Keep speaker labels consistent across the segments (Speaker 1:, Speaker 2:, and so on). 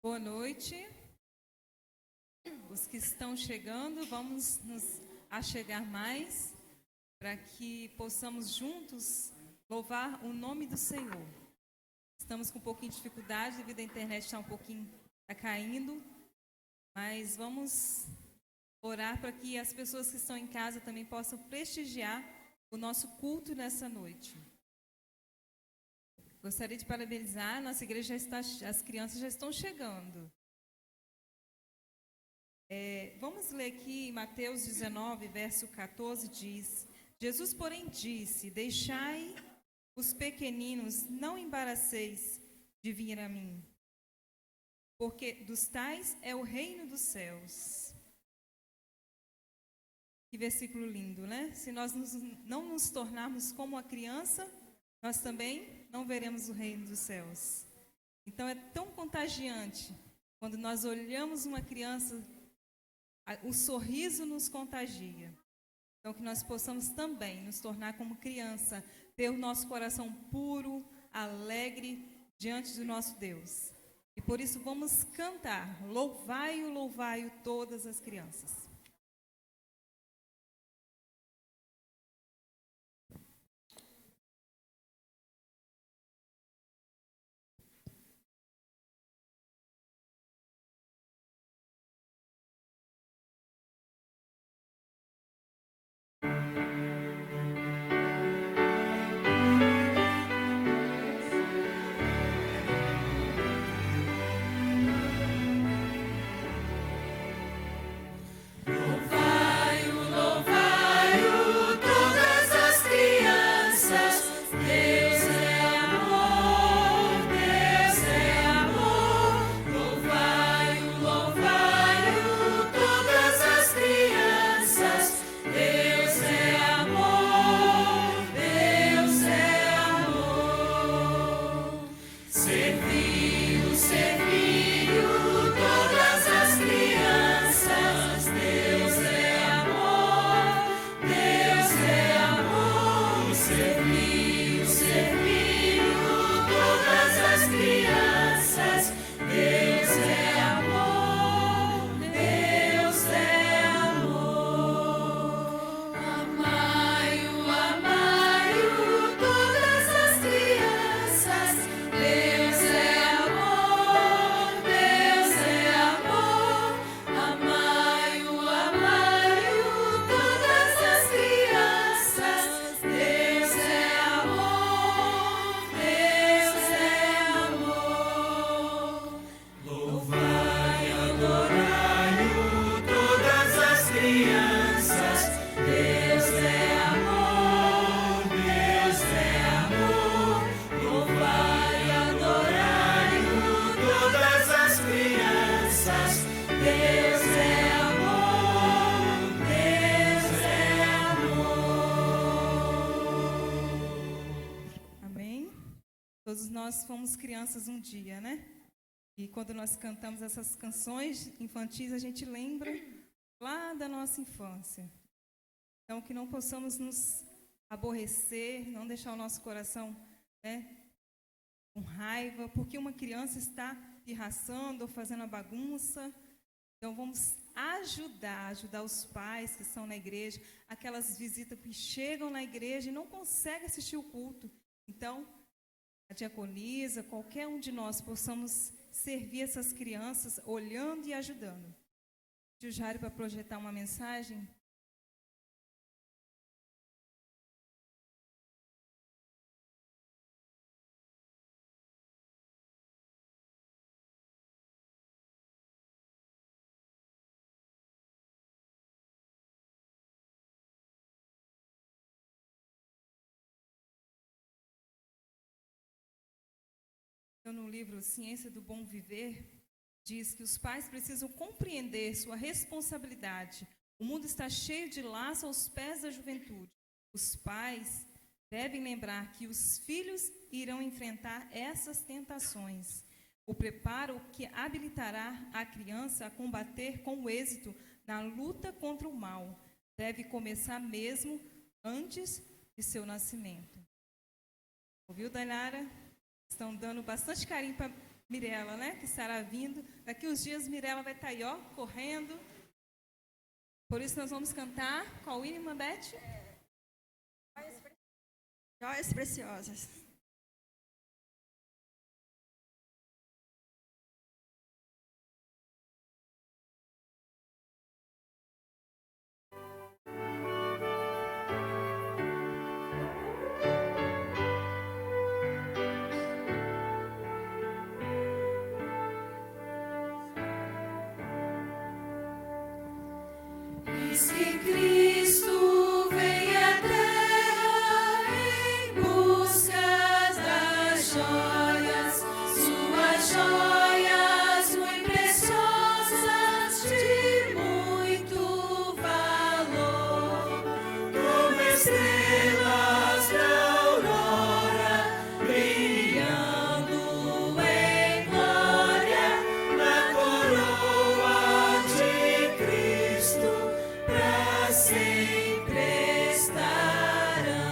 Speaker 1: Boa noite. Os que estão chegando, vamos nos achegar mais para que possamos juntos louvar o nome do Senhor. Estamos com um pouquinho de dificuldade devido à internet estar caindo, mas vamos orar para que as pessoas que estão em casa também possam prestigiar o nosso culto nessa noite. Gostaria de parabenizar, nossa igreja as crianças já estão chegando. Vamos ler aqui em Mateus 19, verso 14, diz: Jesus, porém, disse: deixai os pequeninos, não embaraceis de vir a mim, porque dos tais é o reino dos céus. Que versículo lindo, né? Se nós não nos tornarmos como a criança, nós também não veremos o reino dos céus. Então é tão contagiante. Quando nós olhamos uma criança, o sorriso nos contagia. Então que nós possamos também nos tornar como criança, ter o nosso coração puro, alegre diante do nosso Deus. E por isso vamos cantar: louvai-o, louvai-o todas as crianças. Todos nós fomos crianças um dia, né? E quando nós cantamos essas canções infantis, a gente lembra lá da nossa infância. Então, que não possamos nos aborrecer, não deixar o nosso coração, né, com raiva, porque uma criança está pirraçando ou fazendo a bagunça. Então, vamos ajudar os pais que estão na igreja, aquelas visitas que chegam na igreja e não conseguem assistir o culto. Então, a diaconisa, qualquer um de nós possamos servir essas crianças olhando e ajudando. Tio Jário, para projetar uma mensagem. No livro Ciência do Bom Viver, diz que os pais precisam compreender sua responsabilidade. O mundo está cheio de laços aos pés da juventude. Os pais devem lembrar que os filhos irão enfrentar essas tentações. O preparo que habilitará a criança a combater com êxito na luta contra o mal deve começar mesmo antes de seu nascimento. Ouviu, Dainara? Estão dando bastante carinho para Mirela, né? Que estará vindo. Daqui uns dias Mirela vai estar aí, ó, correndo. Por isso nós vamos cantar. Qual o hino, Beth?
Speaker 2: Joias preciosas.
Speaker 3: Eis que Cristo vem à terra em busca das joias, suas joias muito preciosas de muito valor, como estrelas da aurora, brilhando em glória na coroa de Cristo. Para sempre estarão.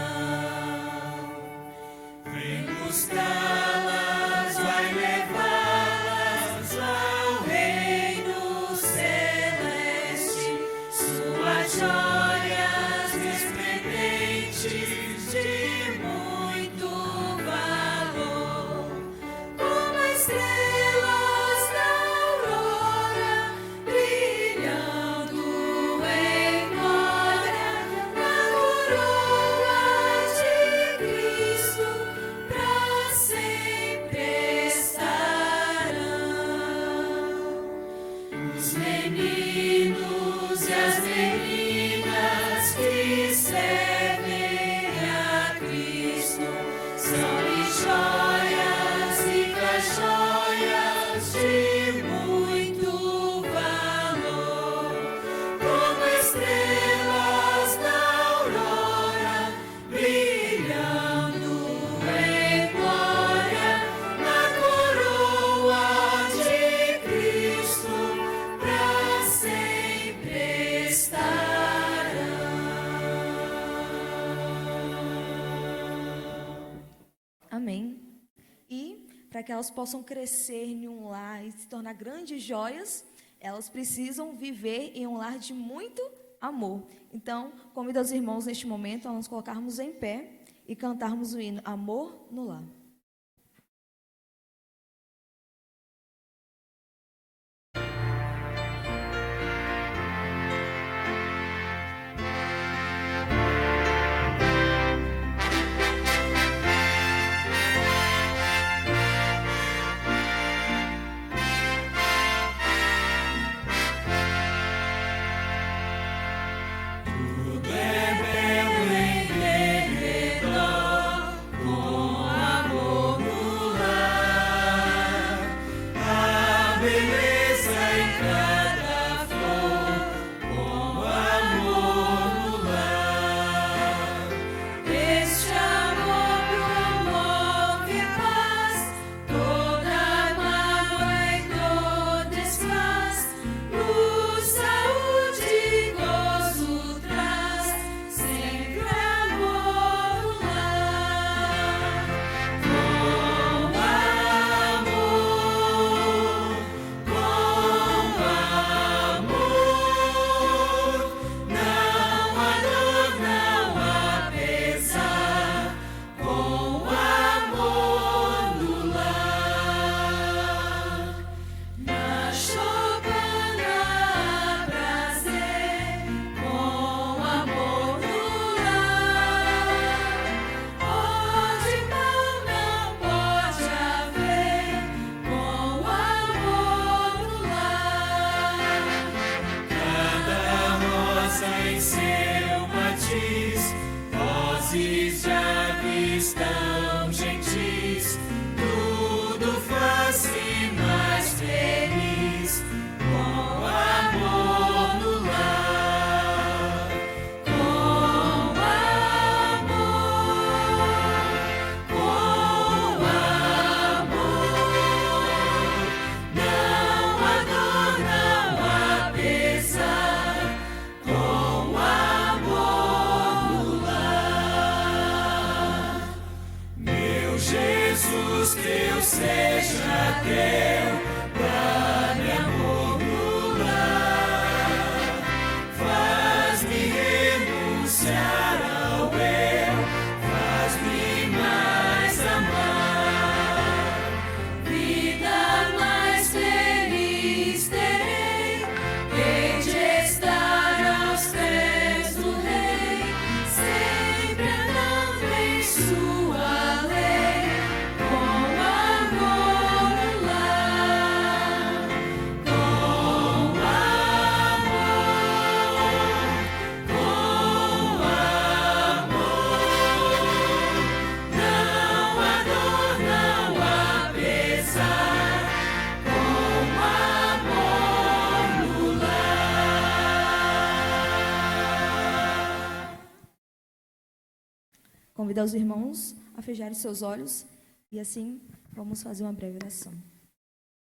Speaker 3: Vem buscá-las, vai levá-las ao reino celeste. Suas joias resplendentes de muito valor, como estrelas da aurora, brilhando em glória na coroa de Cristo, para sempre estarão. Os meninos e as meninas que servem a Cristo são-lhe joias, ricas joias de muito valor, como estrelas da aurora, brilhando em glória na coroa de Cristo, para sempre estarão.
Speaker 4: Amém. E para que elas possam crescer em um lar e se tornar grandes joias, elas precisam viver em um lar de muito amor. Então, convido os irmãos neste momento a nos colocarmos em pé e cantarmos o hino Amor no Lar.
Speaker 3: Tudo é belo em derredor, com amor no lar. A beleza em cada flor, com amor no lar. Este amor promove paz, toda mágoa e dor desfaz, luz, saúde e gozo traz, sempre amor no lar. Com amor, não há dor, não há pesar, com amor no lar. Na choupana há prazer, com amor no lar. Onde mal não pode haver, com amor no lar. Cada rosa em seu matiz, vozes de aves tão gentis, tudo faz-se mais feliz, com amor no lar. Com amor, não há dor, não há pesar, com amor no lar. Meu Jesus, que eu seja deu, dá-me amor no lar, faz-me renunciar ao eu, faz-me mais amar, vida mais feliz terei, hei de estar aos pés do Rei, sempre andando em sua lei, com amor no lar, com amor, não há dor, não há pesar, com amor no lar.
Speaker 4: Convidar os irmãos a fecharem seus olhos e assim vamos fazer uma breve oração.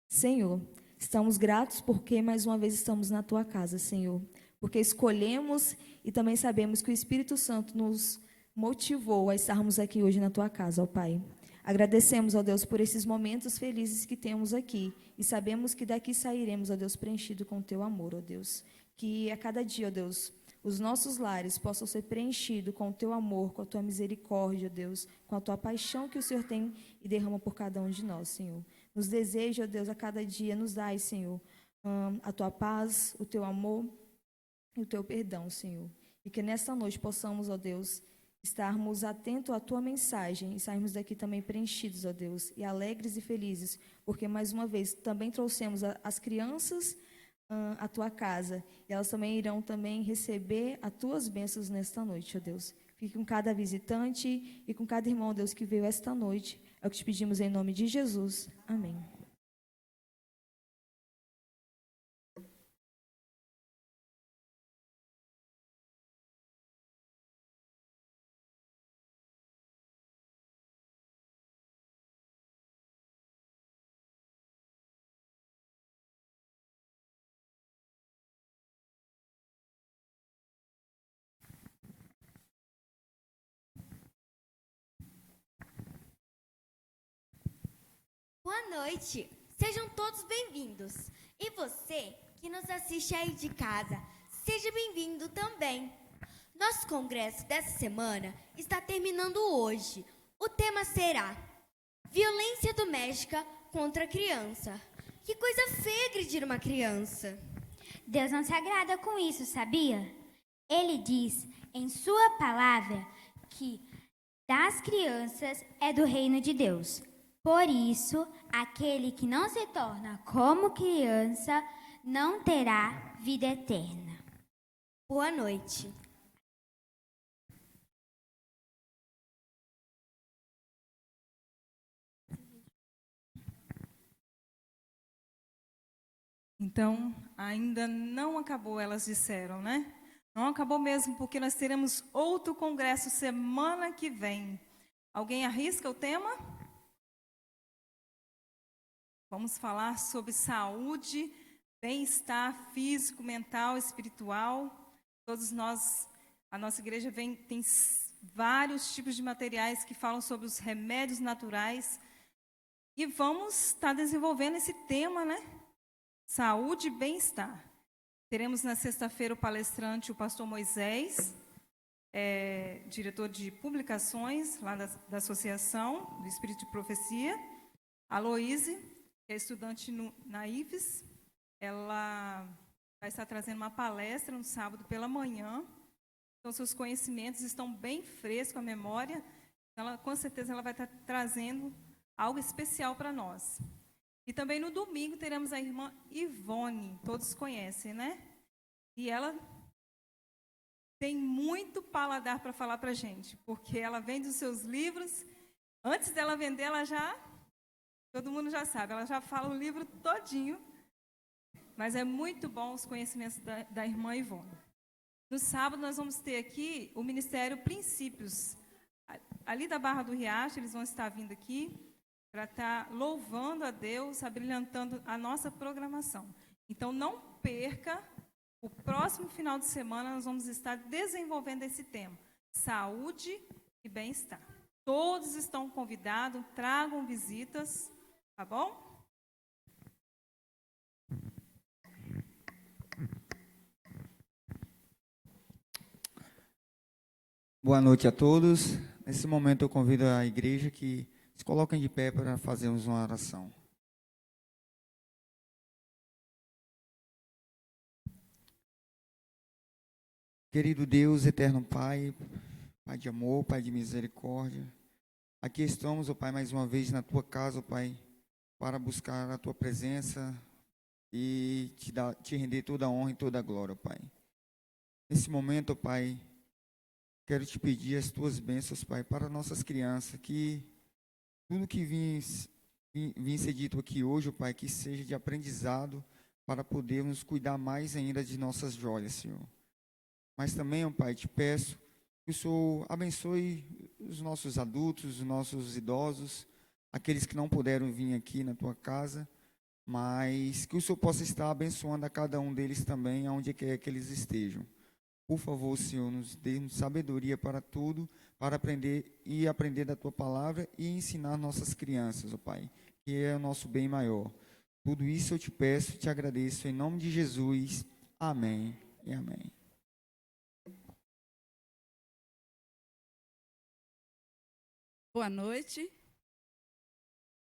Speaker 4: Senhor, estamos gratos porque mais uma vez estamos na tua casa, Senhor, porque escolhemos e também sabemos que o Espírito Santo nos motivou a estarmos aqui hoje na tua casa, ó Pai. Agradecemos, ó Deus, por esses momentos felizes que temos aqui e sabemos que daqui sairemos, ó Deus, preenchido com o teu amor, ó Deus. Que a cada dia, ó Deus, os nossos lares possam ser preenchidos com o teu amor, com a tua misericórdia, ó Deus, com a tua paixão que o Senhor tem e derrama por cada um de nós, Senhor. Nos deseja, ó Deus, a cada dia, nos dai, Senhor, a tua paz, o teu amor e o teu perdão, Senhor. E que nesta noite possamos, ó Deus, estarmos atentos à tua mensagem e sairmos daqui também preenchidos, ó Deus, e alegres e felizes, porque mais uma vez também trouxemos as crianças à tua casa, e elas também irão também receber as tuas bênçãos nesta noite, ó Deus. Fique com cada visitante e com cada irmão, ó Deus, que veio esta noite. É o que te pedimos em nome de Jesus. Amém.
Speaker 5: Boa noite, sejam todos bem-vindos. E você que nos assiste aí de casa, seja bem-vindo também. Nosso congresso dessa semana está terminando hoje. O tema será Violência Doméstica contra a Criança. Que coisa feia agredir uma criança.
Speaker 6: Deus não se agrada com isso, sabia? Ele diz em sua palavra que das crianças é do reino de Deus. Por isso, aquele que não se torna como criança não terá vida eterna.
Speaker 5: Boa noite.
Speaker 1: Então, ainda não acabou, elas disseram, né? Não acabou mesmo, porque nós teremos outro congresso semana que vem. Alguém arrisca o tema? Vamos falar sobre saúde, bem-estar físico, mental, espiritual. Todos nós, a nossa igreja tem vários tipos de materiais que falam sobre os remédios naturais. E vamos estar desenvolvendo esse tema, né? Saúde e bem-estar. Teremos na sexta-feira o palestrante, o pastor Moisés, diretor de publicações lá da Associação do Espírito de Profecia. A Loíse, que é estudante na IFES, ela vai estar trazendo uma palestra no sábado pela manhã. Então, seus conhecimentos estão bem frescos, a memória. Então, com certeza, ela vai estar trazendo algo especial para nós. E também no domingo teremos a irmã Ivone, todos conhecem, né? E ela tem muito paladar para falar para a gente, porque ela vende os seus livros. Antes dela vender, todo mundo já sabe, ela já fala o livro todinho. Mas é muito bom os conhecimentos da irmã Ivone. No sábado, nós vamos ter aqui o Ministério Princípios. Ali da Barra do Riacho, eles vão estar vindo aqui para estar louvando a Deus, abrilhantando a nossa programação. Então, não perca, o próximo final de semana nós vamos estar desenvolvendo esse tema, saúde e bem-estar. Todos estão convidados, tragam visitas, tá bom?
Speaker 7: Boa noite a todos. Nesse momento eu convido a igreja que se coloquem de pé para fazermos uma oração. Querido Deus, eterno Pai, Pai de amor, Pai de misericórdia, aqui estamos, ó Pai, mais uma vez na Tua casa, ó Pai, para buscar a Tua presença e te render toda a honra e toda a glória, ó Pai. Nesse momento, ó Pai, quero te pedir as Tuas bênçãos, Pai, para nossas crianças, que tudo que vim ser dito aqui hoje, ó Pai, que seja de aprendizado para podermos cuidar mais ainda de nossas joias, Senhor. Mas também, ó Pai, te peço que o Senhor abençoe os nossos adultos, os nossos idosos, aqueles que não puderam vir aqui na Tua casa, mas que o Senhor possa estar abençoando a cada um deles também, aonde quer que eles estejam. Por favor, Senhor, nos dê sabedoria para tudo, para aprender da Tua palavra e ensinar nossas crianças, ó Pai, que é o nosso bem maior. Tudo isso eu te peço, te agradeço, em nome de Jesus. Amém e amém.
Speaker 8: Boa noite.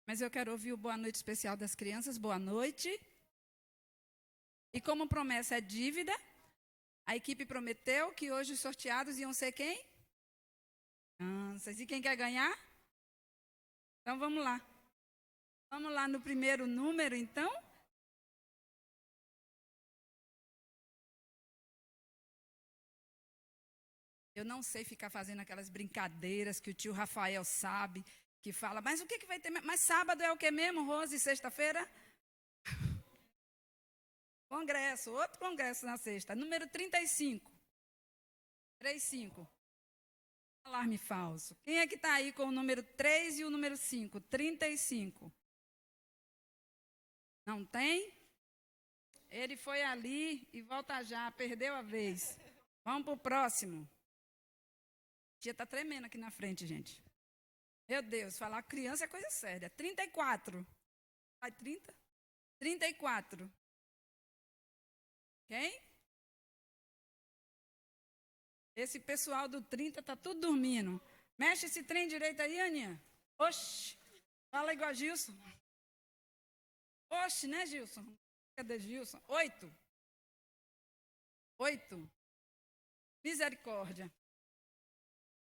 Speaker 8: Mas eu quero ouvir o boa noite especial das crianças. Boa noite. E como promessa é dívida, a equipe prometeu que hoje os sorteados iam ser quem? Crianças. E quem quer ganhar? Então vamos lá. Vamos lá no primeiro número, então. Eu não sei ficar fazendo aquelas brincadeiras que o tio Rafael sabe, que fala, mas o que vai ter? Mas sábado é o que mesmo, Rose, sexta-feira? Congresso, outro congresso na sexta. Número 35. 35. Alarme falso. Quem é que está aí com o número 3 e o número 5? 35. Não tem? Ele foi ali e volta já, perdeu a vez. Vamos para o próximo. A tia está tremendo aqui na frente, gente. Meu Deus, falar criança é coisa séria. 34. Vai 30? 34. Quem? Esse pessoal do 30 está tudo dormindo. Mexe esse trem direito aí, Aninha. Oxi. Fala igual a Gilson. Oxi, né, Gilson? Cadê Gilson? 8. 8. Misericórdia.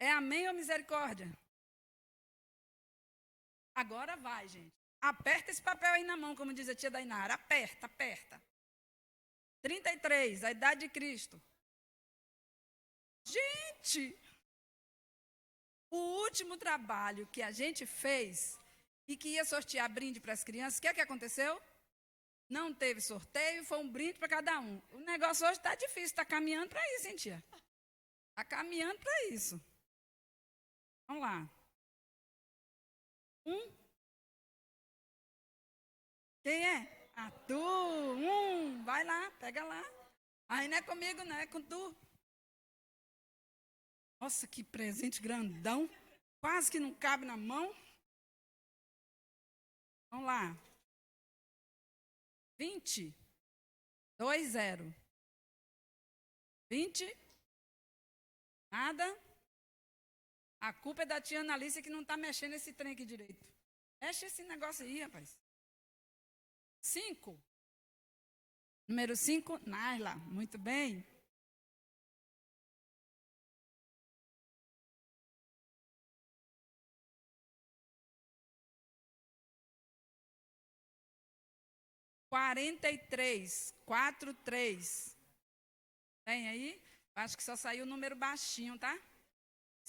Speaker 8: É amém ou misericórdia? Agora vai, gente. Aperta esse papel aí na mão, como diz a tia Dainara. Aperta, aperta. 33, a idade de Cristo. Gente, o último trabalho que a gente fez e que ia sortear brinde para as crianças, o que é que aconteceu? Não teve sorteio, foi um brinde para cada um. O negócio hoje está difícil, está caminhando para isso, hein, tia? Está caminhando para isso. Vamos lá. 1. Quem é? Ah, tu. 1. Vai lá, pega lá. Aí não é comigo, não, é com tu. Nossa, que presente grandão. Quase que não cabe na mão. Vamos lá. 20. 20. 20. Nada. A culpa é da tia Analice que não está mexendo esse trem aqui direito. Mexe esse negócio aí, rapaz. 5. Número 5, Naila. Muito bem. (43) 43. Tem aí? Acho que só saiu o número baixinho, tá?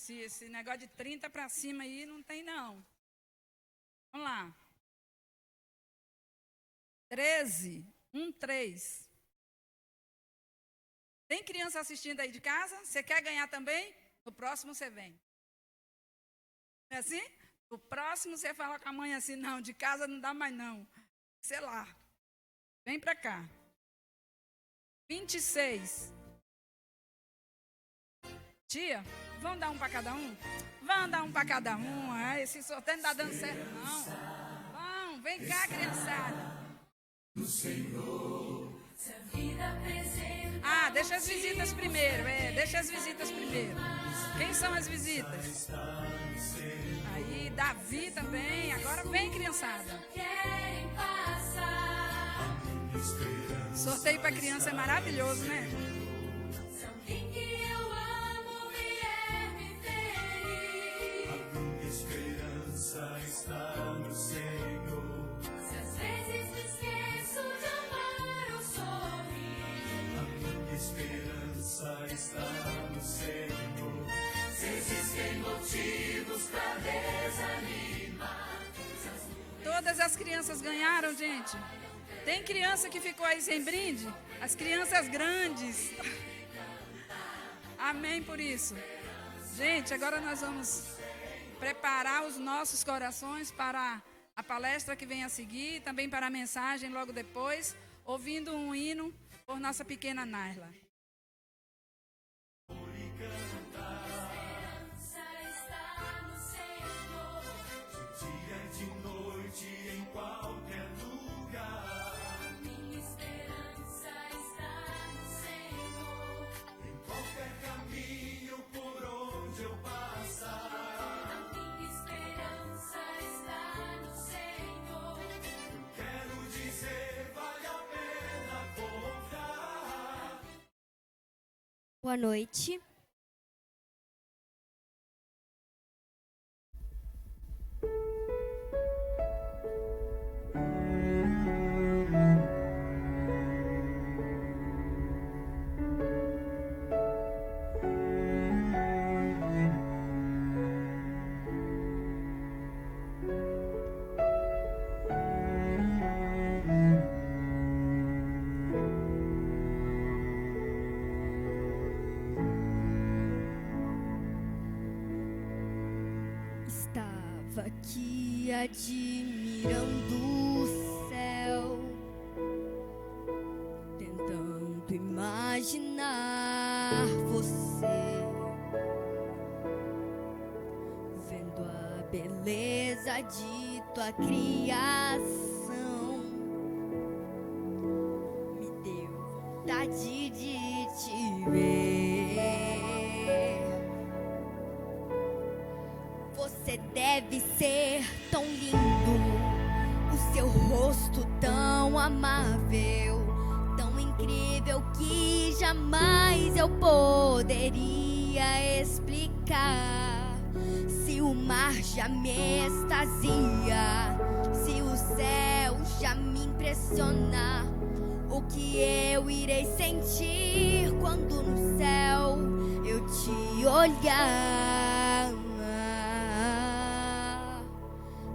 Speaker 8: Esse negócio de 30 para cima aí não tem, não. Vamos lá. 13. 13. Tem criança assistindo aí de casa? Você quer ganhar também? No próximo você vem. Não é assim? No próximo você fala com a mãe assim, não, de casa não dá mais não. Sei lá. Vem para cá. 26. Tia, vamos dar um para cada um? Vamos dar um para cada um. Esse sorteio não está dando certo, não. Vamos, vem cá, criançada. Ah, deixa as visitas primeiro. Deixa as visitas primeiro. Quem são as visitas? Aí, Davi também. Agora vem, criançada. Sorteio para criança é maravilhoso, né?
Speaker 3: Está no Senhor. Se às vezes me esqueço de amar ou sorrir, a minha esperança está no Senhor. Se existem motivos para desanimar.
Speaker 8: Todas as crianças ganharam, gente. Tem criança que ficou aí sem brinde? As crianças grandes. Amém por isso. Gente, agora nós vamos preparar os nossos corações para a palestra que vem a seguir, também para a mensagem logo depois, ouvindo um hino por nossa pequena Naila.
Speaker 5: Boa noite. Estava aqui admirando o céu, tentando imaginar você, vendo a beleza de tua criação. Me deu vontade de te ver. Você deve ser tão lindo, o seu rosto tão amável, tão incrível que jamais eu poderia explicar. Se o mar já me extasia, se o céu já me impressiona, o que eu irei sentir quando no céu eu te olhar?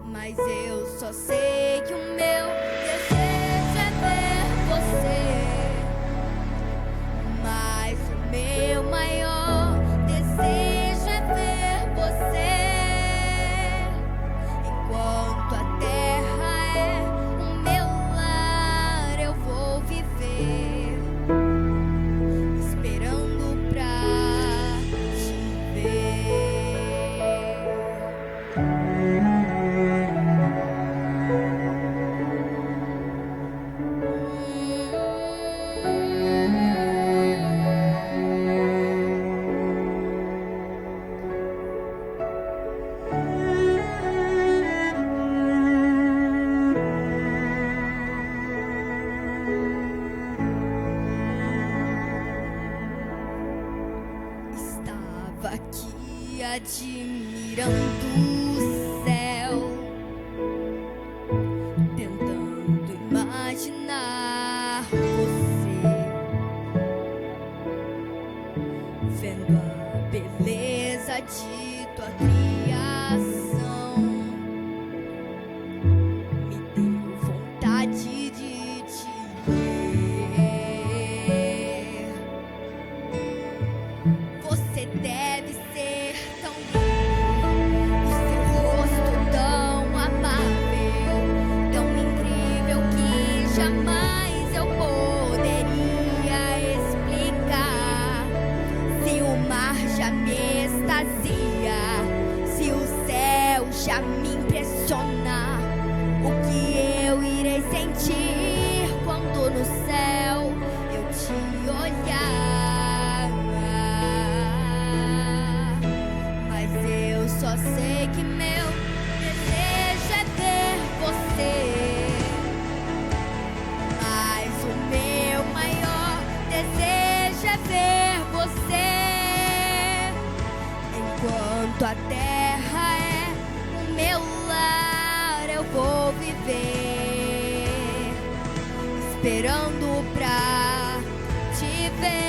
Speaker 5: Mas eu só sei que o meu desejo é ver você. Mas o meu maior desejo é ver você. Enquanto a terra é o meu lar, eu vou viver esperando pra te ver. Estava aqui admirando o céu, tentando imaginar você, vendo a beleza de tua criação. Me deu vontade de te ver. Você deve ser tão lindo, o seu rosto tão amável, tão incrível que jamais eu poderia explicar. Se o mar já me extasia, se o céu já me impressiona, o que eu irei sentir quando no céu eu te olhar? esperando pra te ver.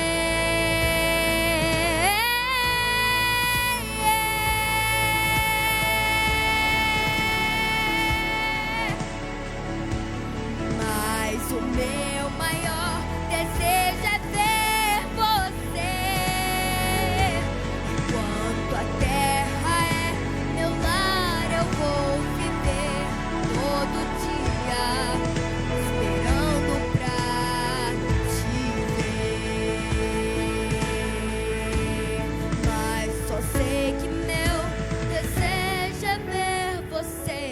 Speaker 5: Mas o meu maior desejo é ver você. Enquanto a terra é meu lar, eu vou viver todo dia esperando pra te ver. Mas só sei que meu desejo é ver você.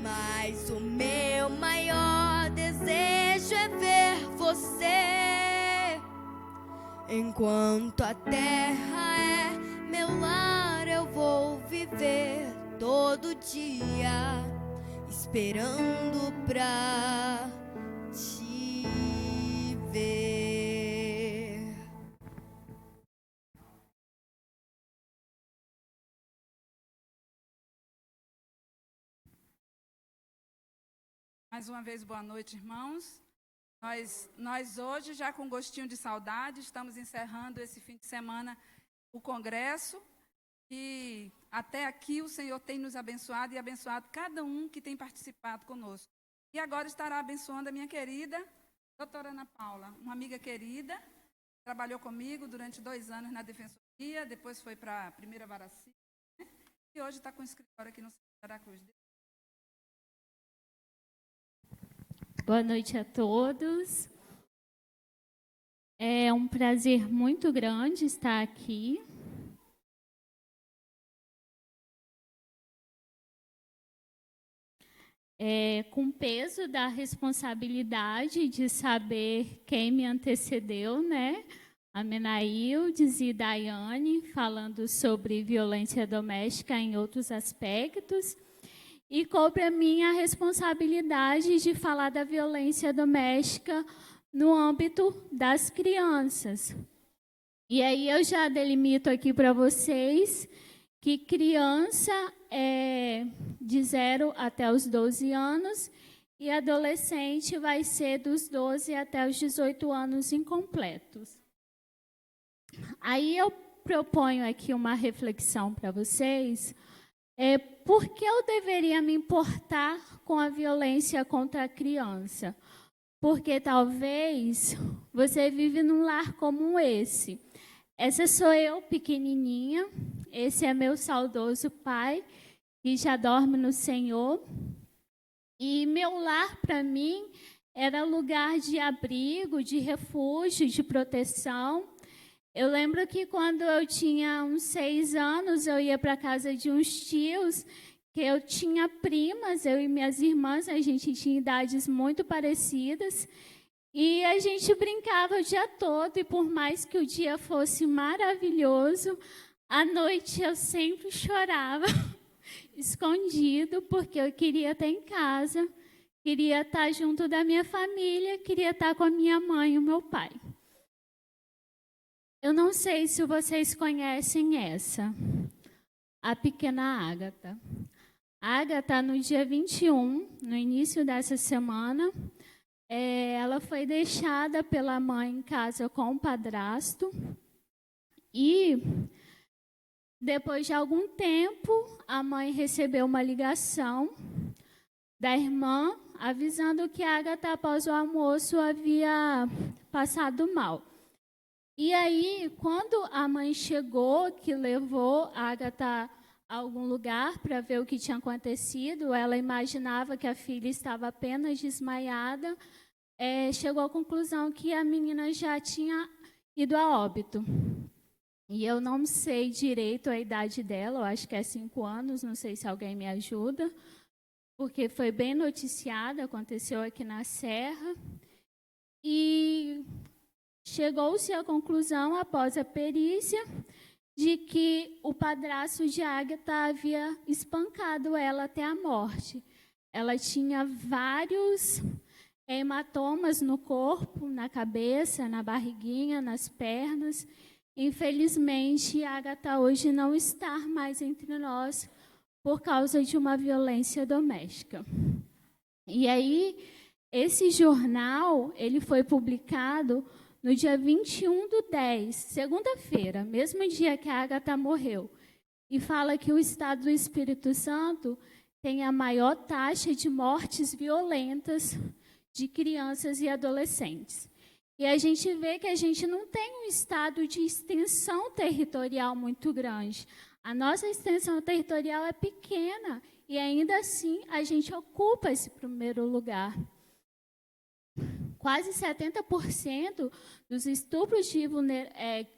Speaker 5: Mas o meu maior desejo é ver você. Enquanto a terra é meu lar, eu vou viver todo dia esperando pra te ver.
Speaker 8: Mais uma vez, boa noite, irmãos. Nós hoje, já com gostinho de saudade, estamos encerrando esse fim de semana o congresso. E até aqui o Senhor tem nos abençoado e abençoado cada um que tem participado conosco. E agora estará abençoando a minha querida doutora Ana Paula, uma amiga querida, trabalhou comigo durante 2 anos na Defensoria, depois foi para a Primeira Vara Civil, né? E hoje está com o escritório aqui no Santa da Cruz.
Speaker 9: Boa noite a todos. É um prazer muito grande estar aqui. Com o peso da responsabilidade de saber quem me antecedeu, né? A Menaildes e Daiane, falando sobre violência doméstica em outros aspectos. E coube a minha responsabilidade de falar da violência doméstica no âmbito das crianças. E aí eu já delimito aqui para vocês que criança é de 0 até os 12 anos e adolescente vai ser dos 12 até os 18 anos incompletos. Aí eu proponho aqui uma reflexão para vocês. Por que eu deveria me importar com a violência contra a criança? Porque talvez você vive num lar como esse. Essa sou eu, pequenininha. Esse é meu saudoso pai, que já dorme no Senhor. E meu lar, para mim, era lugar de abrigo, de refúgio, de proteção. Eu lembro que quando eu tinha uns 6 anos, eu ia para a casa de uns tios, que eu tinha primas, eu e minhas irmãs, a gente tinha idades muito parecidas, e a gente brincava o dia todo, e por mais que o dia fosse maravilhoso, à noite eu sempre chorava, escondido, porque eu queria estar em casa, queria estar junto da minha família, queria estar com a minha mãe e o meu pai. Eu não sei se vocês conhecem essa, a pequena Ágata. A Ágata, no dia 21, no início dessa semana, ela foi deixada pela mãe em casa com o padrasto. E, depois de algum tempo, a mãe recebeu uma ligação da irmã avisando que a Ágata, após o almoço, havia passado mal. E aí, quando a mãe chegou, que levou a Ágata a algum lugar para ver o que tinha acontecido, ela imaginava que a filha estava apenas desmaiada, chegou à conclusão que a menina já tinha ido a óbito. E eu não sei direito a idade dela, eu acho que é 5 anos, não sei se alguém me ajuda, porque foi bem noticiada, aconteceu aqui na Serra. E chegou-se à conclusão, após a perícia, de que o padrasto de Ágata havia espancado ela até a morte. Ela tinha vários hematomas no corpo, na cabeça, na barriguinha, nas pernas. Infelizmente, Ágata hoje não está mais entre nós por causa de uma violência doméstica. E aí, Esse jornal, ele foi publicado no dia 21/10, segunda-feira, mesmo dia que a Agatha morreu, e fala que o estado do Espírito Santo tem a maior taxa de mortes violentas de crianças e adolescentes. E a gente vê que a gente não tem um estado de extensão territorial muito grande. A nossa extensão territorial é pequena e, ainda assim, a gente ocupa esse primeiro lugar. Quase 70% dos estupros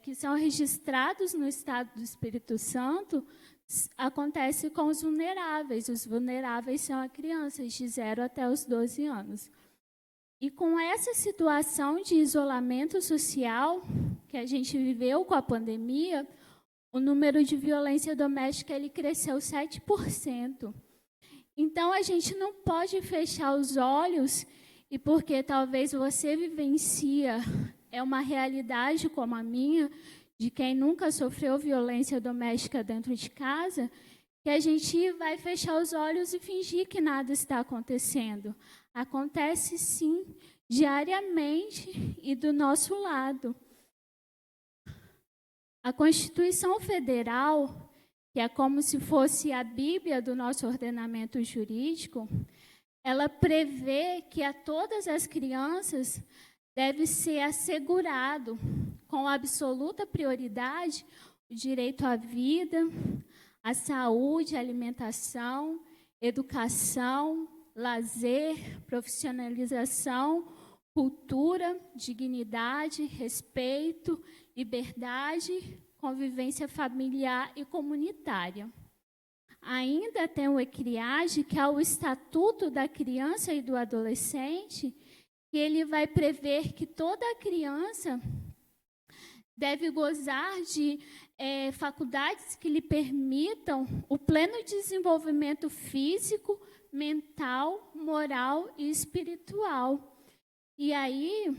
Speaker 9: que são registrados no estado do Espírito Santo acontece com os vulneráveis. Os vulneráveis são as crianças de 0 até os 12 anos. E com essa situação de isolamento social que a gente viveu com a pandemia, o número de violência doméstica ele cresceu 7%. Então, a gente não pode fechar os olhos, e porque talvez você vivencia uma realidade como a minha, de quem nunca sofreu violência doméstica dentro de casa, que a gente vai fechar os olhos e fingir que nada está acontecendo. Acontece, sim, diariamente e do nosso lado. A Constituição Federal, que é como se fosse a Bíblia do nosso ordenamento jurídico, ela prevê que a todas as crianças deve ser assegurado, com absoluta prioridade, o direito à vida, à saúde, à alimentação, educação, lazer, profissionalização, cultura, dignidade, respeito, liberdade, convivência familiar e comunitária. Ainda tem o ECRIAGE, que é o Estatuto da Criança e do Adolescente, que ele vai prever que toda criança deve gozar de faculdades que lhe permitam o pleno desenvolvimento físico, mental, moral e espiritual. E aí,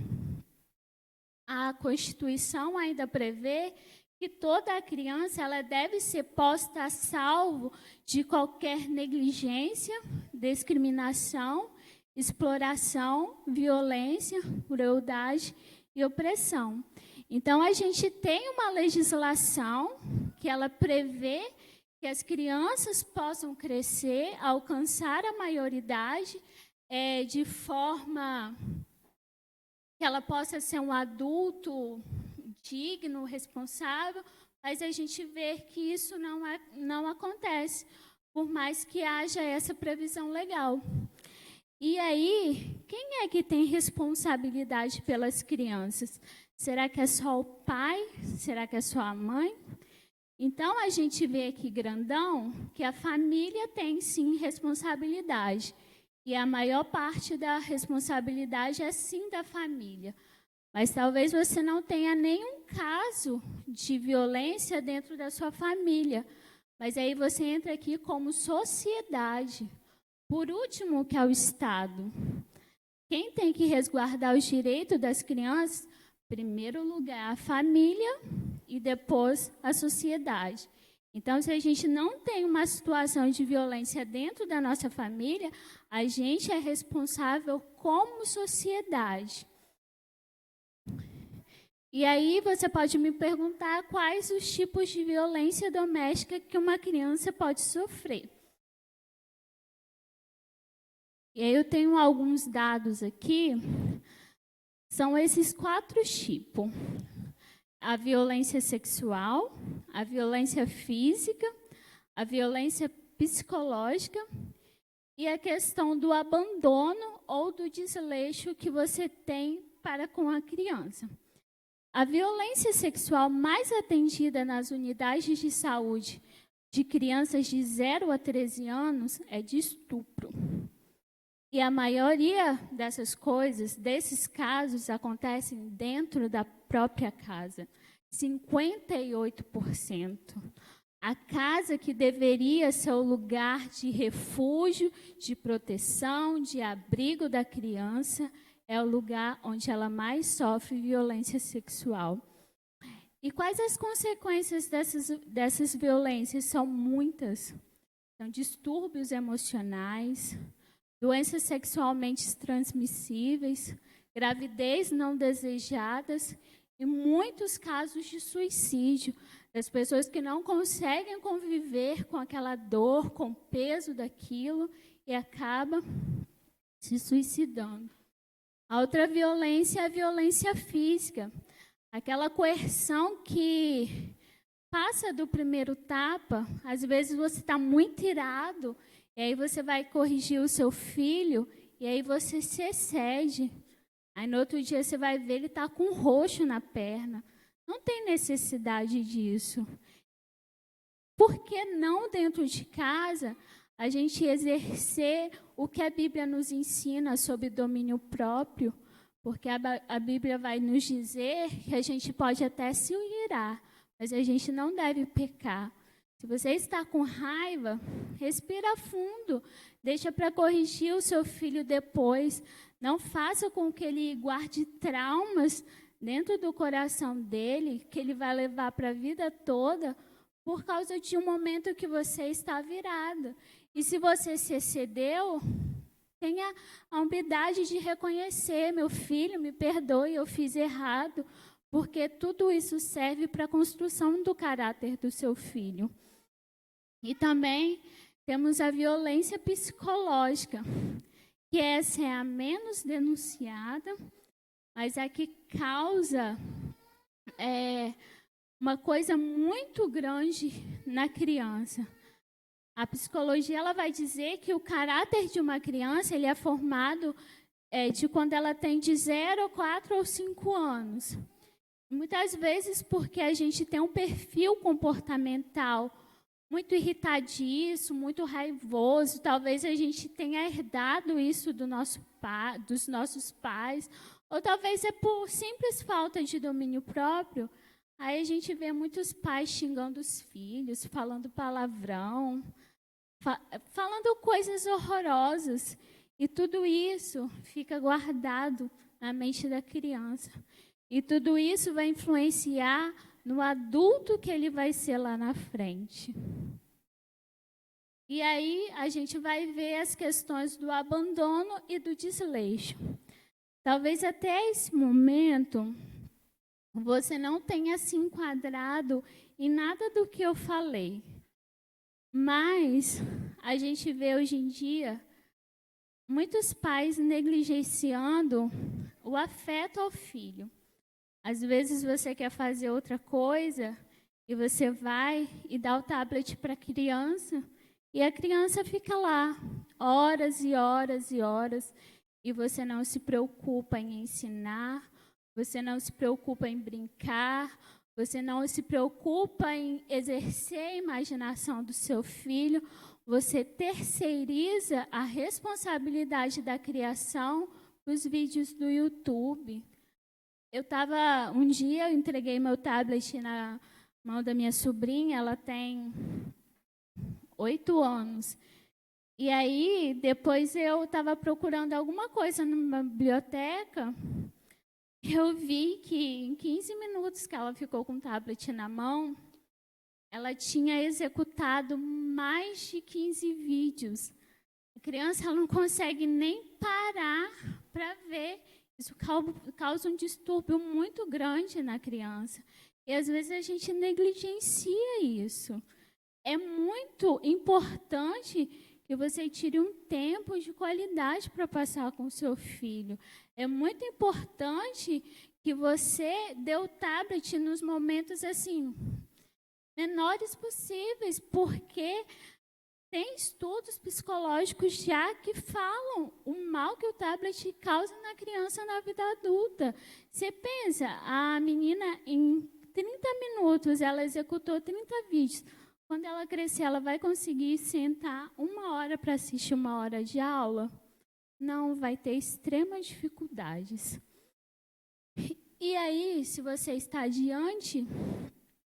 Speaker 9: a Constituição ainda prevê que toda criança ela deve ser posta a salvo de qualquer negligência, discriminação, exploração, violência, crueldade e opressão. Então, a gente tem uma legislação que ela prevê que as crianças possam crescer, alcançar a maioridade de forma que ela possa ser um adulto digno, responsável, mas a gente vê que isso não acontece, por mais que haja essa previsão legal. E aí, quem é que tem responsabilidade pelas crianças? Será que é só o pai? Será que é só a mãe? Então, a gente vê aqui grandão que a família tem, sim, responsabilidade. E a maior parte da responsabilidade é, sim, da família. Mas talvez você não tenha nenhum caso de violência dentro da sua família. Mas aí você entra aqui como sociedade. Por último, que é o Estado. Quem tem que resguardar os direitos das crianças? Em primeiro lugar, a família e depois a sociedade. Então, se a gente não tem uma situação de violência dentro da nossa família, a gente é responsável como sociedade. E aí você pode me perguntar quais os tipos de violência doméstica que uma criança pode sofrer. E aí eu tenho alguns dados aqui. São esses 4 tipos. A violência sexual, a violência física, a violência psicológica e a questão do abandono ou do desleixo que você tem para com a criança. A violência sexual mais atendida nas unidades de saúde de crianças de 0 a 13 anos é de estupro. E a maioria dessas coisas, desses casos, acontecem dentro da própria casa. 58%. A casa que deveria ser o lugar de refúgio, de proteção, de abrigo da criança, é o lugar onde ela mais sofre violência sexual. E quais as consequências dessas violências? São muitas. São distúrbios emocionais, doenças sexualmente transmissíveis, gravidez não desejadas e muitos casos de suicídio, das pessoas que não conseguem conviver com aquela dor, com o peso daquilo e acabam se suicidando. A outra violência é a violência física, aquela coerção que passa do primeiro tapa. Às vezes você está muito irado, e aí você vai corrigir o seu filho, e aí você se excede. Aí no outro dia você vai ver ele está com um roxo na perna. Não tem necessidade disso. Por que não dentro de casa a gente exercer o que a Bíblia nos ensina sobre domínio próprio? Porque a Bíblia vai nos dizer que a gente pode até se irar, mas a gente não deve pecar. Se você está com raiva, respira fundo, deixa para corrigir o seu filho depois. Não faça com que ele guarde traumas dentro do coração dele, que ele vai levar para a vida toda, por causa de um momento que você está virado. E se você se excedeu, tenha a humildade de reconhecer: meu filho, me perdoe, eu fiz errado, porque tudo isso serve para a construção do caráter do seu filho. E também temos a violência psicológica, que essa é a menos denunciada, mas a que causa uma coisa muito grande na criança. A psicologia ela vai dizer que o caráter de uma criança ele é formado de quando ela tem de 0, 4 ou 5 anos. Muitas vezes porque a gente tem um perfil comportamental muito irritadiço, muito raivoso. Talvez a gente tenha herdado isso dos nossos pais, ou talvez é por simples falta de domínio próprio. Aí a gente vê muitos pais xingando os filhos, falando palavrão, falando coisas horrorosas. E tudo isso fica guardado na mente da criança. E tudo isso vai influenciar no adulto que ele vai ser lá na frente. E aí a gente vai ver as questões do abandono e do desleixo. Talvez até esse momento você não tenha se enquadrado em nada do que eu falei. Mas a gente vê hoje em dia muitos pais negligenciando o afeto ao filho. Às vezes você quer fazer outra coisa e você vai e dá o tablet para a criança e a criança fica lá horas e horas e horas e você não se preocupa em ensinar, você não se preocupa em brincar, você não se preocupa em exercer a imaginação do seu filho, você terceiriza a responsabilidade da criação nos vídeos do YouTube. Um dia eu entreguei meu tablet na mão da minha sobrinha, ela tem 8 anos. E aí, depois eu estava procurando alguma coisa numa biblioteca, eu vi que em 15 minutos que ela ficou com o tablet na mão, ela tinha executado mais de 15 vídeos. A criança ela não consegue nem parar para ver. Isso causa um distúrbio muito grande na criança. E, às vezes, a gente negligencia isso. É muito importante que você tire um tempo de qualidade para passar com o seu filho. É muito importante que você dê o tablet nos momentos assim menores possíveis, porque tem estudos psicológicos já que falam o mal que o tablet causa na criança na vida adulta. Você pensa, a menina em 30 minutos, ela executou 30 vídeos. Quando ela crescer, ela vai conseguir sentar 1 hora para assistir 1 hora de aula? Não, vai ter extremas dificuldades. E aí, se você está diante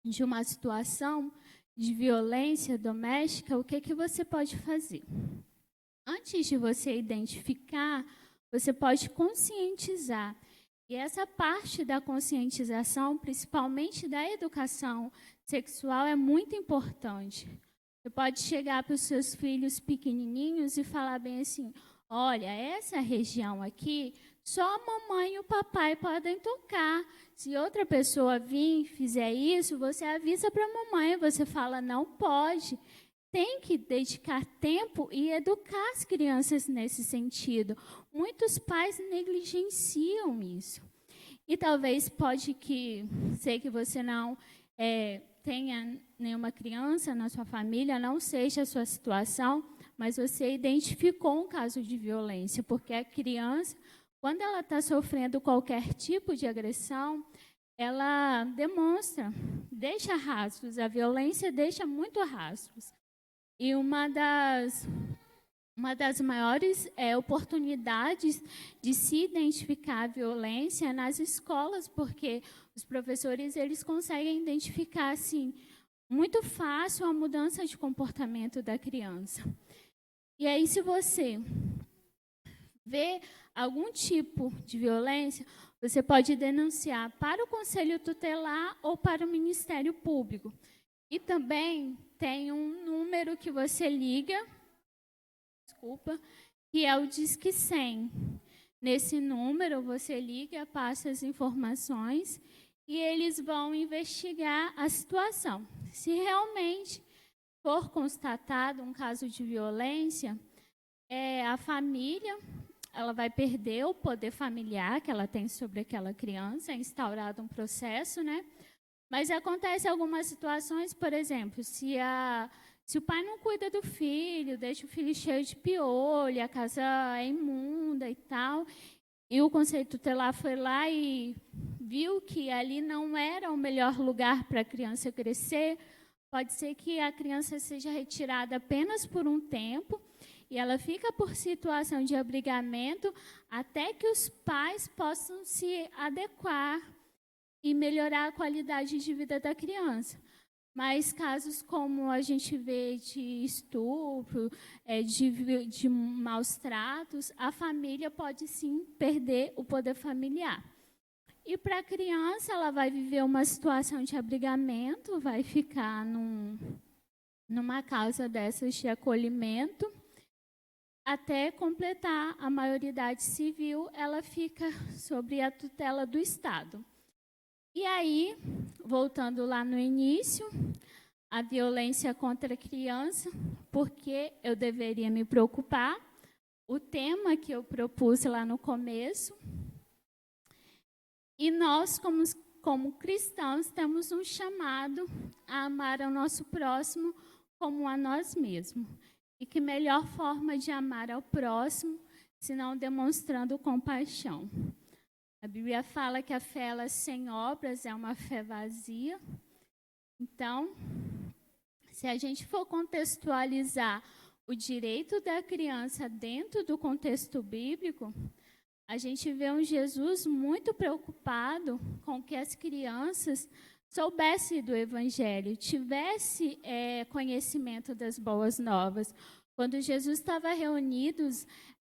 Speaker 9: de uma situação de violência doméstica, o que você pode fazer? Antes de você identificar, você pode conscientizar. E essa parte da conscientização, principalmente da educação sexual, é muito importante. Você pode chegar para os seus filhos pequenininhos e falar bem assim: olha, essa região aqui, só a mamãe e o papai podem tocar. Se outra pessoa vir e fizer isso, você avisa para a mamãe, você fala, não pode. Tem que dedicar tempo e educar as crianças nesse sentido. Muitos pais negligenciam isso. E talvez pode que, sei que você não tenha nenhuma criança na sua família, não seja a sua situação, mas você identificou um caso de violência, porque a criança, quando ela está sofrendo qualquer tipo de agressão, ela demonstra, deixa rastros, a violência deixa muito rastros. E uma das maiores oportunidades de se identificar a violência nas escolas, porque os professores eles conseguem identificar assim, muito fácil a mudança de comportamento da criança. E aí, se você vê algum tipo de violência, você pode denunciar para o Conselho Tutelar ou para o Ministério Público. E também tem um número que você liga, que é o Disque 100. Nesse número, você liga, passa as informações e eles vão investigar a situação. Se realmente for constatado um caso de violência, a família ela vai perder o poder familiar que ela tem sobre aquela criança, é instaurado um processo, né? Mas acontece algumas situações, por exemplo, se o pai não cuida do filho, deixa o filho cheio de piolho, a casa é imunda e tal, e o Conselho Tutelar foi lá e viu que ali não era o melhor lugar para a criança crescer, pode ser que a criança seja retirada apenas por um tempo, e ela fica por situação de abrigamento até que os pais possam se adequar e melhorar a qualidade de vida da criança. Mas casos como a gente vê de estupro, de maus tratos, a família pode sim perder o poder familiar. E para a criança, ela vai viver uma situação de abrigamento, vai ficar numa casa dessas de acolhimento, até completar a maioridade civil, ela fica sob a tutela do Estado. E aí, voltando lá no início, a violência contra a criança, porque eu deveria me preocupar, o tema que eu propus lá no começo. E nós, como cristãos, temos um chamado a amar ao nosso próximo como a nós mesmos. E que melhor forma de amar ao próximo, senão demonstrando compaixão. A Bíblia fala que a fé ela, sem obras é uma fé vazia. Então, se a gente for contextualizar o direito da criança dentro do contexto bíblico, a gente vê um Jesus muito preocupado com que as crianças soubessem do Evangelho, tivesse conhecimento das boas novas. Quando Jesus estava reunido,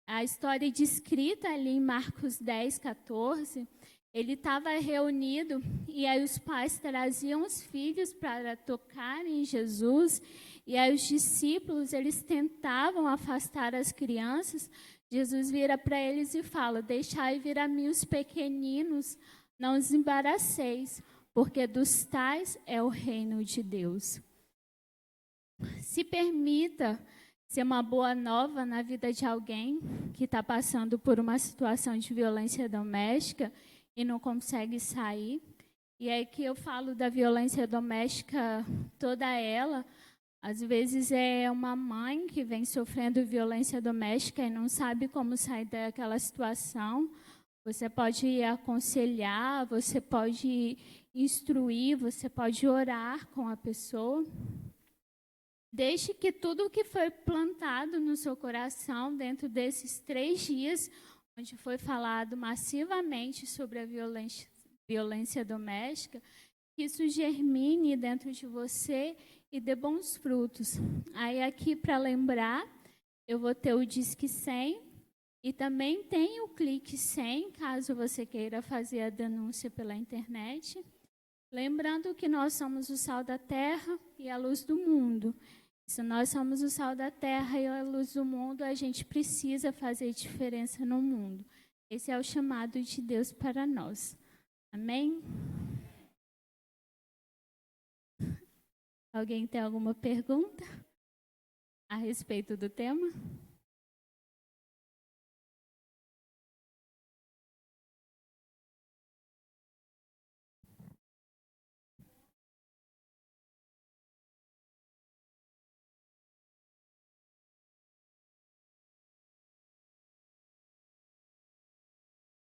Speaker 9: a história descrita ali em Marcos 10, 14, ele estava reunido e aí os pais traziam os filhos para tocarem em Jesus e aí os discípulos, eles tentavam afastar as crianças. Jesus vira para eles e fala, deixai vir a mim os pequeninos, não os embaraceis, porque dos tais é o reino de Deus. Se permita ser uma boa nova na vida de alguém que está passando por uma situação de violência doméstica e não consegue sair. E aí que eu falo da violência doméstica toda ela. Às vezes é uma mãe que vem sofrendo violência doméstica e não sabe como sair daquela situação. Você pode aconselhar, você pode instruir, você pode orar com a pessoa. Deixe que tudo o que foi plantado no seu coração dentro desses 3 dias, onde foi falado massivamente sobre a violência doméstica, que isso germine dentro de você e dê bons frutos. Aí aqui, para lembrar, eu vou ter o Disque 100 e também tem o Clique 100, caso você queira fazer a denúncia pela internet. Lembrando que nós somos o sal da terra e a luz do mundo. Se nós somos o sal da terra e a luz do mundo, a gente precisa fazer diferença no mundo. Esse é o chamado de Deus para nós. Amém? Alguém tem alguma pergunta a respeito do tema?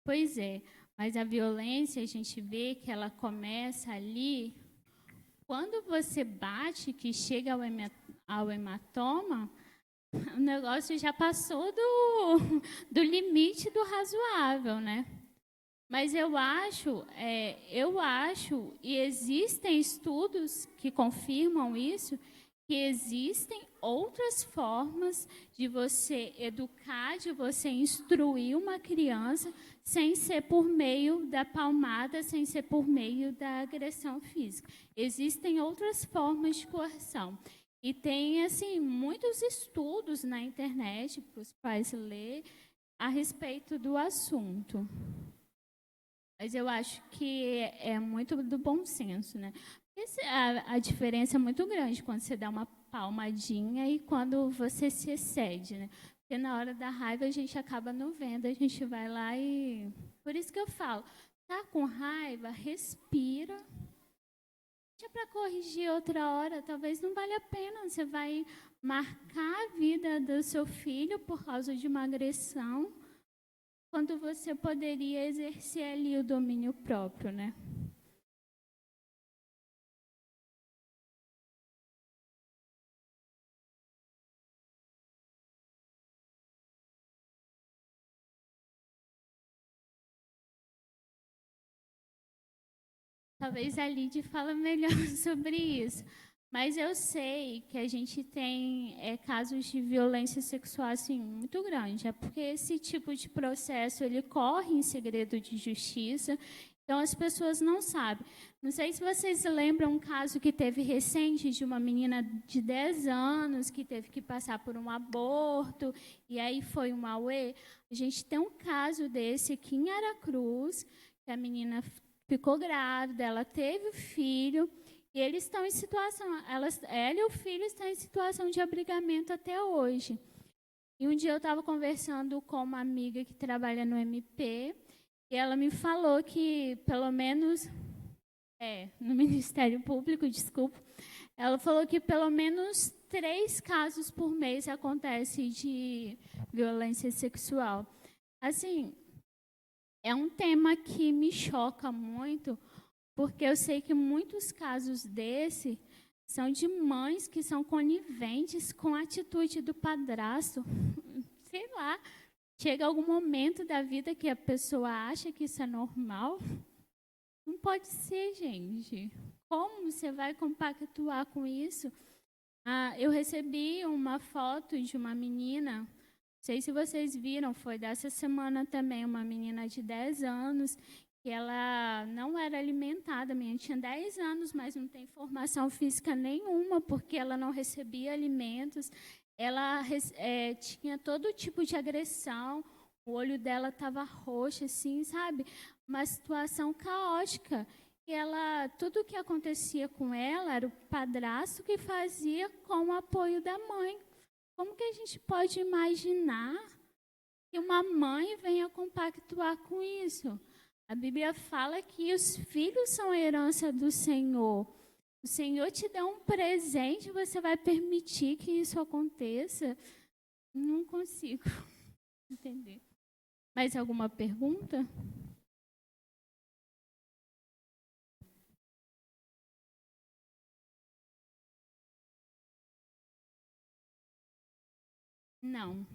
Speaker 9: Pois é, mas a violência, a gente vê que ela começa ali, quando você bate, que chega ao hematoma, o negócio já passou do limite do razoável, né? Mas eu acho, e existem estudos que confirmam isso, que existem outras formas de você educar, de você instruir uma criança sem ser por meio da palmada, sem ser por meio da agressão física. Existem outras formas de coerção. E tem, assim, muitos estudos na internet para os pais lerem a respeito do assunto. Mas eu acho que é muito do bom senso, né? A diferença é muito grande quando você dá uma palmadinha e quando você se excede, né? Porque na hora da raiva a gente acaba não vendo, a gente vai lá e... Por isso que eu falo, tá com raiva, respira. Deixa para corrigir outra hora, talvez não valha a pena. Você vai marcar a vida do seu filho por causa de uma agressão, quando você poderia exercer ali o domínio próprio, né? Talvez a Lide fala melhor sobre isso. Mas eu sei que a gente tem casos de violência sexual assim, muito grande. É porque esse tipo de processo ele corre em segredo de justiça, então as pessoas não sabem. Não sei se vocês lembram um caso que teve recente de uma menina de 10 anos que teve que passar por um aborto, e aí foi um auê. A gente tem um caso desse aqui em Aracruz, que a menina ficou grávida, ela teve o filho, e eles estão em situação, ela e o filho estão em situação de abrigamento até hoje. E um dia eu estava conversando com uma amiga que trabalha no MP, e ela me falou que, pelo menos, no Ministério Público, desculpa, ela falou que pelo menos 3 casos por mês acontecem de violência sexual. Assim, é um tema que me choca muito, porque eu sei que muitos casos desse são de mães que são coniventes com a atitude do padrasto. Sei lá, chega algum momento da vida que a pessoa acha que isso é normal. Não pode ser, gente. Como você vai compactuar com isso? Eu recebi uma foto de uma menina, não sei se vocês viram, foi dessa semana também, uma menina de 10 anos, que ela não era alimentada. A menina tinha 10 anos, mas não tem formação física nenhuma, porque ela não recebia alimentos. Ela tinha todo tipo de agressão, o olho dela estava roxo, assim, sabe? Uma situação caótica. E tudo o que acontecia com ela era o padrasto que fazia com o apoio da mãe. Como que a gente pode imaginar que uma mãe venha compactuar com isso? A Bíblia fala que os filhos são a herança do Senhor. O Senhor te dá um presente, você vai permitir que isso aconteça? Não consigo entender. Mais alguma pergunta? Não.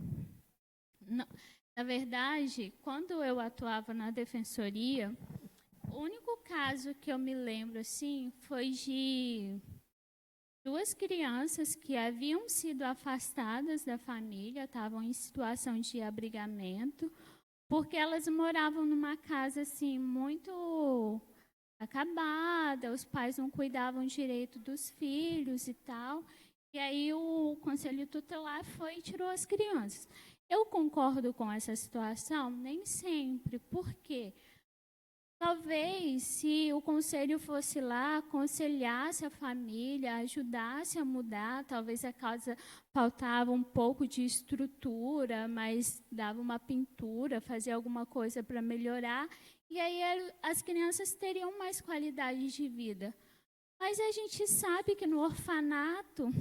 Speaker 9: Na verdade, quando eu atuava na defensoria, o único caso que eu me lembro assim foi de 2 crianças que haviam sido afastadas da família, estavam em situação de abrigamento, porque elas moravam numa casa assim muito acabada, os pais não cuidavam direito dos filhos e tal. E E aí o Conselho Tutelar foi e tirou as crianças. Eu concordo com essa situação? Nem sempre. Por quê? Talvez, se o conselho fosse lá, aconselhasse a família, ajudasse a mudar, talvez a casa faltava um pouco de estrutura, mas dava uma pintura, fazia alguma coisa para melhorar, e aí as crianças teriam mais qualidade de vida. Mas a gente sabe que no orfanato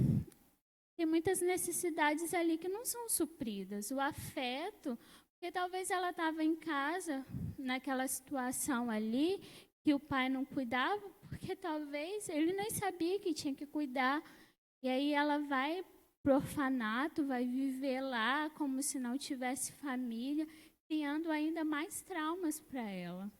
Speaker 9: tem muitas necessidades ali que não são supridas. O afeto, porque talvez ela estava em casa, naquela situação ali, que o pai não cuidava, porque talvez ele nem sabia que tinha que cuidar. E aí ela vai para o orfanato, vai viver lá como se não tivesse família, criando ainda mais traumas para ela.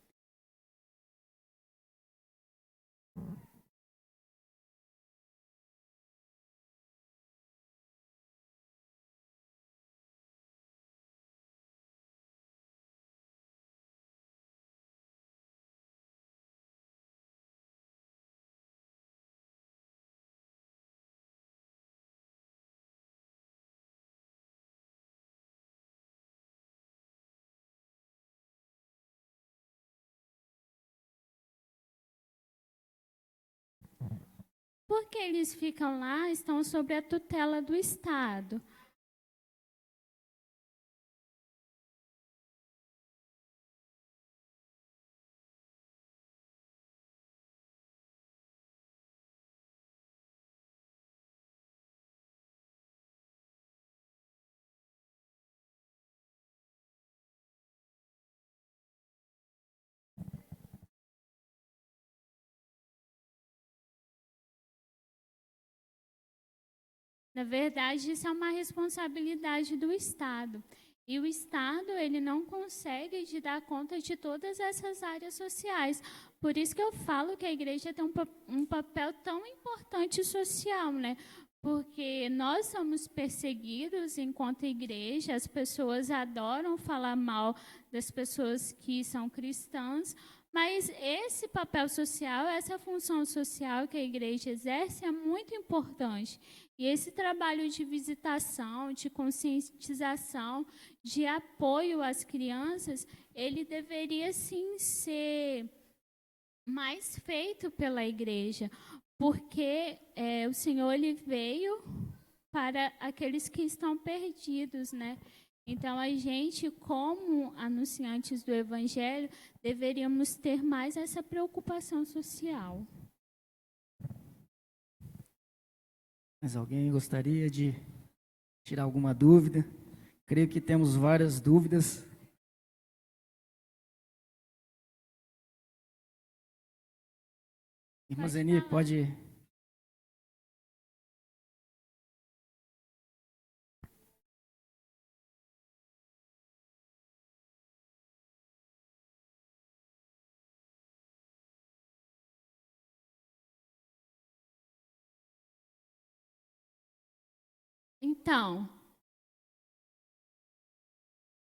Speaker 9: Porque eles ficam lá, estão sob a tutela do Estado. Na verdade, isso é uma responsabilidade do Estado. E o Estado, ele não consegue de dar conta de todas essas áreas sociais. Por isso que eu falo que a igreja tem um papel tão importante social, né? Porque nós somos perseguidos enquanto igreja, as pessoas adoram falar mal das pessoas que são cristãs, mas esse papel social, essa função social que a igreja exerce é muito importante. E esse trabalho de visitação, de conscientização, de apoio às crianças, ele deveria sim ser mais feito pela igreja, porque o Senhor ele veio para aqueles que estão perdidos, né? Então, a gente, como anunciantes do Evangelho, deveríamos ter mais essa preocupação social.
Speaker 10: Mas alguém gostaria de tirar alguma dúvida? Creio que temos várias dúvidas. Irmã Zeni, pode...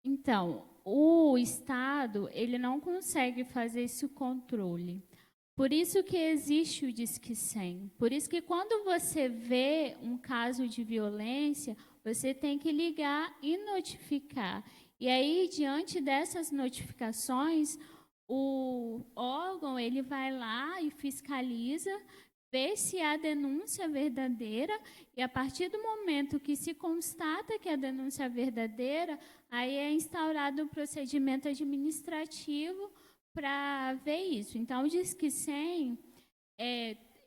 Speaker 9: Então, o Estado, ele não consegue fazer esse controle. Por isso que existe o Disque 100. Por isso que quando você vê um caso de violência, você tem que ligar e notificar. E aí, diante dessas notificações, o órgão ele vai lá e fiscaliza, vê se a denúncia é verdadeira, e a partir do momento que se constata que a denúncia é verdadeira, aí é instaurado um procedimento administrativo para ver isso. Então, o Disque 100,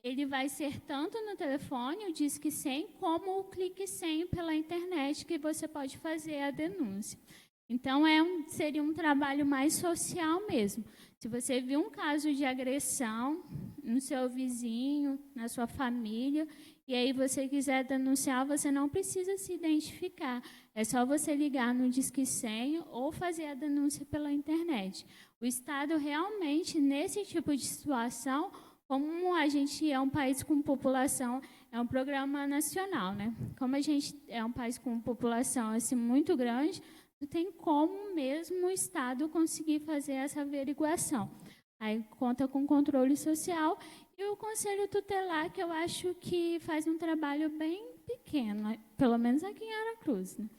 Speaker 9: ele vai ser tanto no telefone, o Disque 100, como o Clique 100 pela internet, que você pode fazer a denúncia. Então, seria um trabalho mais social mesmo. Se você viu um caso de agressão no seu vizinho, na sua família, e aí você quiser denunciar, você não precisa se identificar. É só você ligar no Disque 100 ou fazer a denúncia pela internet. O Estado realmente, nesse tipo de situação, como a gente é um país com população, é um programa nacional, né? Como a gente é um país com população assim, muito grande, não tem como mesmo o Estado conseguir fazer essa averiguação. Aí conta com controle social e o Conselho Tutelar, que eu acho que faz um trabalho bem pequeno, pelo menos aqui em Aracruz, né?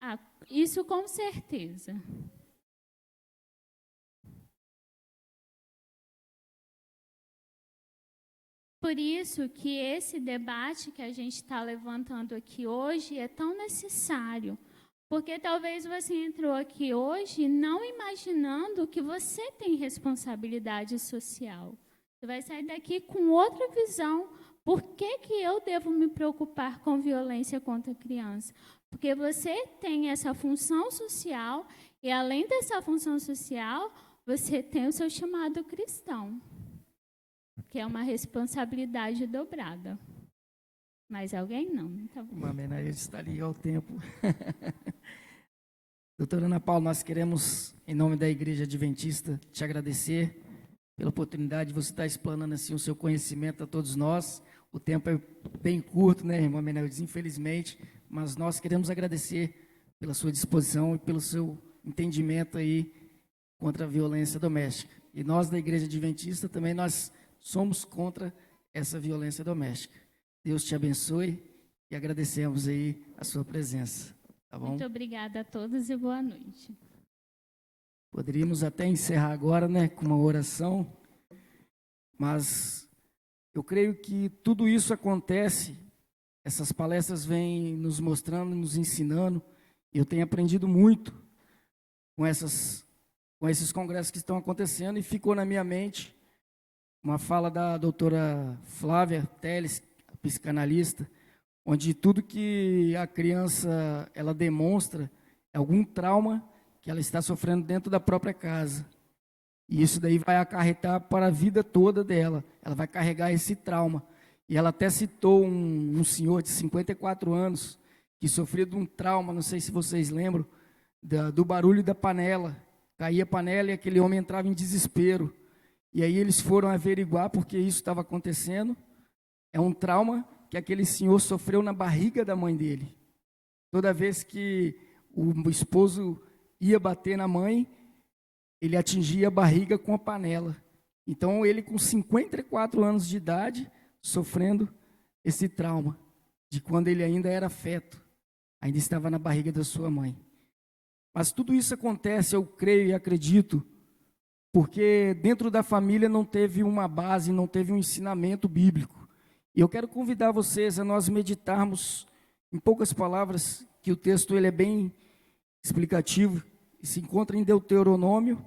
Speaker 9: Ah, isso com certeza. Por isso que esse debate que a gente está levantando aqui hoje é tão necessário. Porque talvez você entrou aqui hoje não imaginando que você tem responsabilidade social. Você vai sair daqui com outra visão. Por que que eu devo me preocupar com violência contra a criança? Porque você tem essa função social e, além dessa função social, você tem o seu chamado cristão, que é uma responsabilidade dobrada. Mais alguém? Não. Então...
Speaker 10: Uma homenagem está ali ao tempo. Doutora Ana Paula, nós queremos, em nome da Igreja Adventista, te agradecer pela oportunidade de você estar explanando assim o seu conhecimento a todos nós. O tempo é bem curto, né, irmã Meneldes, infelizmente, mas nós queremos agradecer pela sua disposição e pelo seu entendimento aí contra a violência doméstica. E nós da Igreja Adventista também nós somos contra essa violência doméstica. Deus te abençoe e agradecemos aí a sua presença. Tá bom?
Speaker 9: Muito obrigada a todos e boa noite.
Speaker 10: Poderíamos até encerrar agora, né, com uma oração, mas eu creio que tudo isso acontece, essas palestras vêm nos mostrando, nos ensinando, e eu tenho aprendido muito com esses congressos que estão acontecendo, e ficou na minha mente uma fala da doutora Flávia Teles, psicanalista, onde tudo que a criança ela demonstra é algum trauma que ela está sofrendo dentro da própria casa. E isso daí vai acarretar para a vida toda dela. Ela vai carregar esse trauma. E ela até citou um senhor de 54 anos que sofreu de um trauma, não sei se vocês lembram, do barulho da panela. Caía a panela e aquele homem entrava em desespero. E aí eles foram averiguar porque isso estava acontecendo. É um trauma que aquele senhor sofreu na barriga da mãe dele. Toda vez que o esposo ia bater na mãe, ele atingia a barriga com a panela. Então, ele com 54 anos de idade, sofrendo esse trauma, de quando ele ainda era feto, ainda estava na barriga da sua mãe. Mas tudo isso acontece, eu creio e acredito, porque dentro da família não teve uma base, não teve um ensinamento bíblico. E eu quero convidar vocês a nós meditarmos, em poucas palavras, que o texto ele é bem explicativo, e se encontra em Deuteronômio,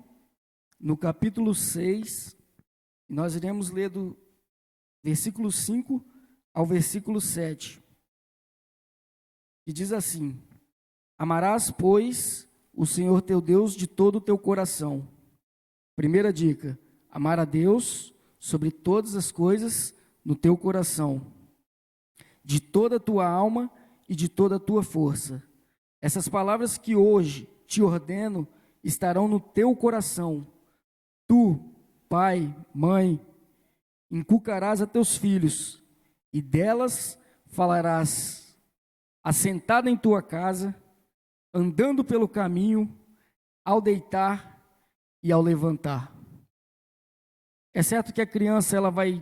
Speaker 10: no capítulo 6, e nós iremos ler do versículo 5 ao versículo 7, que diz assim: Amarás, pois, o Senhor teu Deus de todo o teu coração. Primeira dica, amar a Deus sobre todas as coisas no teu coração, de toda a tua alma e de toda a tua força. Essas palavras que hoje te ordeno estarão no teu coração. Tu, pai, mãe, inculcarás a teus filhos, e delas falarás, assentado em tua casa, andando pelo caminho, ao deitar e ao levantar. É certo que a criança, ela vai,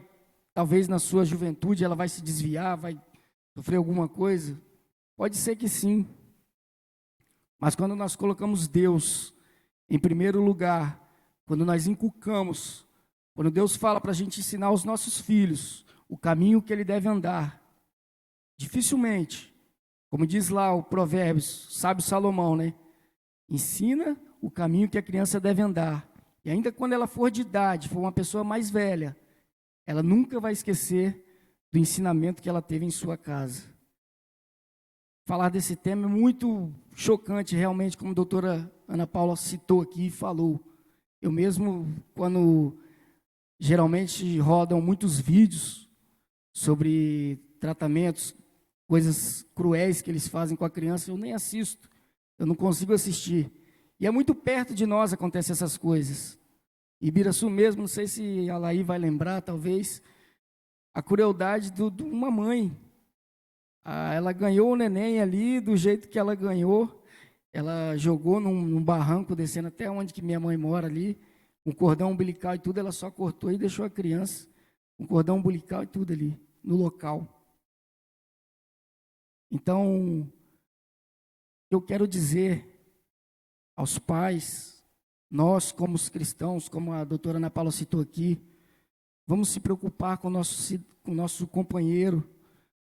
Speaker 10: talvez na sua juventude, ela vai se desviar, vai sofrer alguma coisa. Pode ser que sim. Mas quando nós colocamos Deus em primeiro lugar, quando nós inculcamos, quando Deus fala para a gente ensinar aos nossos filhos o caminho que ele deve andar, dificilmente, como diz lá o Provérbios, sábio Salomão, né? Ensina o caminho que a criança deve andar. E ainda quando ela for de idade, for uma pessoa mais velha, ela nunca vai esquecer do ensinamento que ela teve em sua casa. Falar desse tema é muito chocante, realmente, como a doutora Ana Paula citou aqui e falou. Eu mesmo, quando geralmente rodam muitos vídeos sobre tratamentos, coisas cruéis que eles fazem com a criança, eu nem assisto, eu não consigo assistir. E é muito perto de nós acontecem essas coisas. Ibiraçu mesmo, não sei se a Laí vai lembrar, talvez, a crueldade de uma mãe. Ela ganhou o neném ali do jeito que ela ganhou. Ela jogou num barranco, descendo até onde que minha mãe mora ali, um cordão umbilical e tudo, ela só cortou e deixou a criança. com cordão umbilical e tudo ali, no local. Então, eu quero dizer aos pais, nós como os cristãos, como a doutora Ana Paula citou aqui, vamos se preocupar com o nosso companheiro,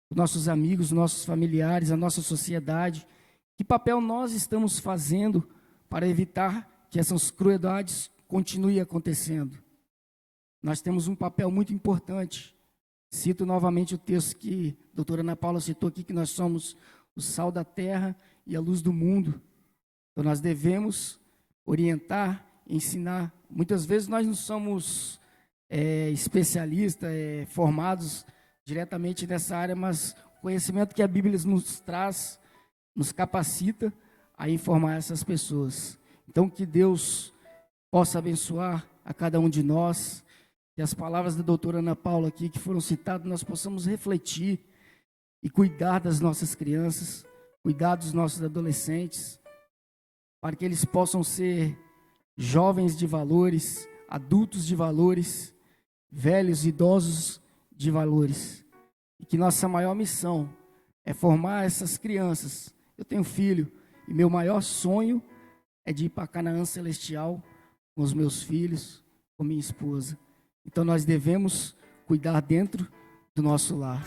Speaker 10: com nossos amigos, nossos familiares, a nossa sociedade. Que papel nós estamos fazendo para evitar que essas crueldades continuem acontecendo? Nós temos um papel muito importante. Cito novamente o texto que a doutora Ana Paula citou aqui, que nós somos o sal da terra e a luz do mundo. Então nós devemos orientar, ensinar. Muitas vezes nós não somos especialistas, formados diretamente nessa área, mas o conhecimento que a Bíblia nos traz, nos capacita a informar essas pessoas. Então que Deus possa abençoar a cada um de nós, que as palavras da doutora Ana Paula aqui, que foram citadas, nós possamos refletir e cuidar das nossas crianças, cuidar dos nossos adolescentes, para que eles possam ser jovens de valores, adultos de valores, velhos, idosos de valores. E que nossa maior missão é formar essas crianças. Eu tenho filho, e meu maior sonho é de ir para Canaã Celestial com os meus filhos, com minha esposa. Então nós devemos cuidar dentro do nosso lar.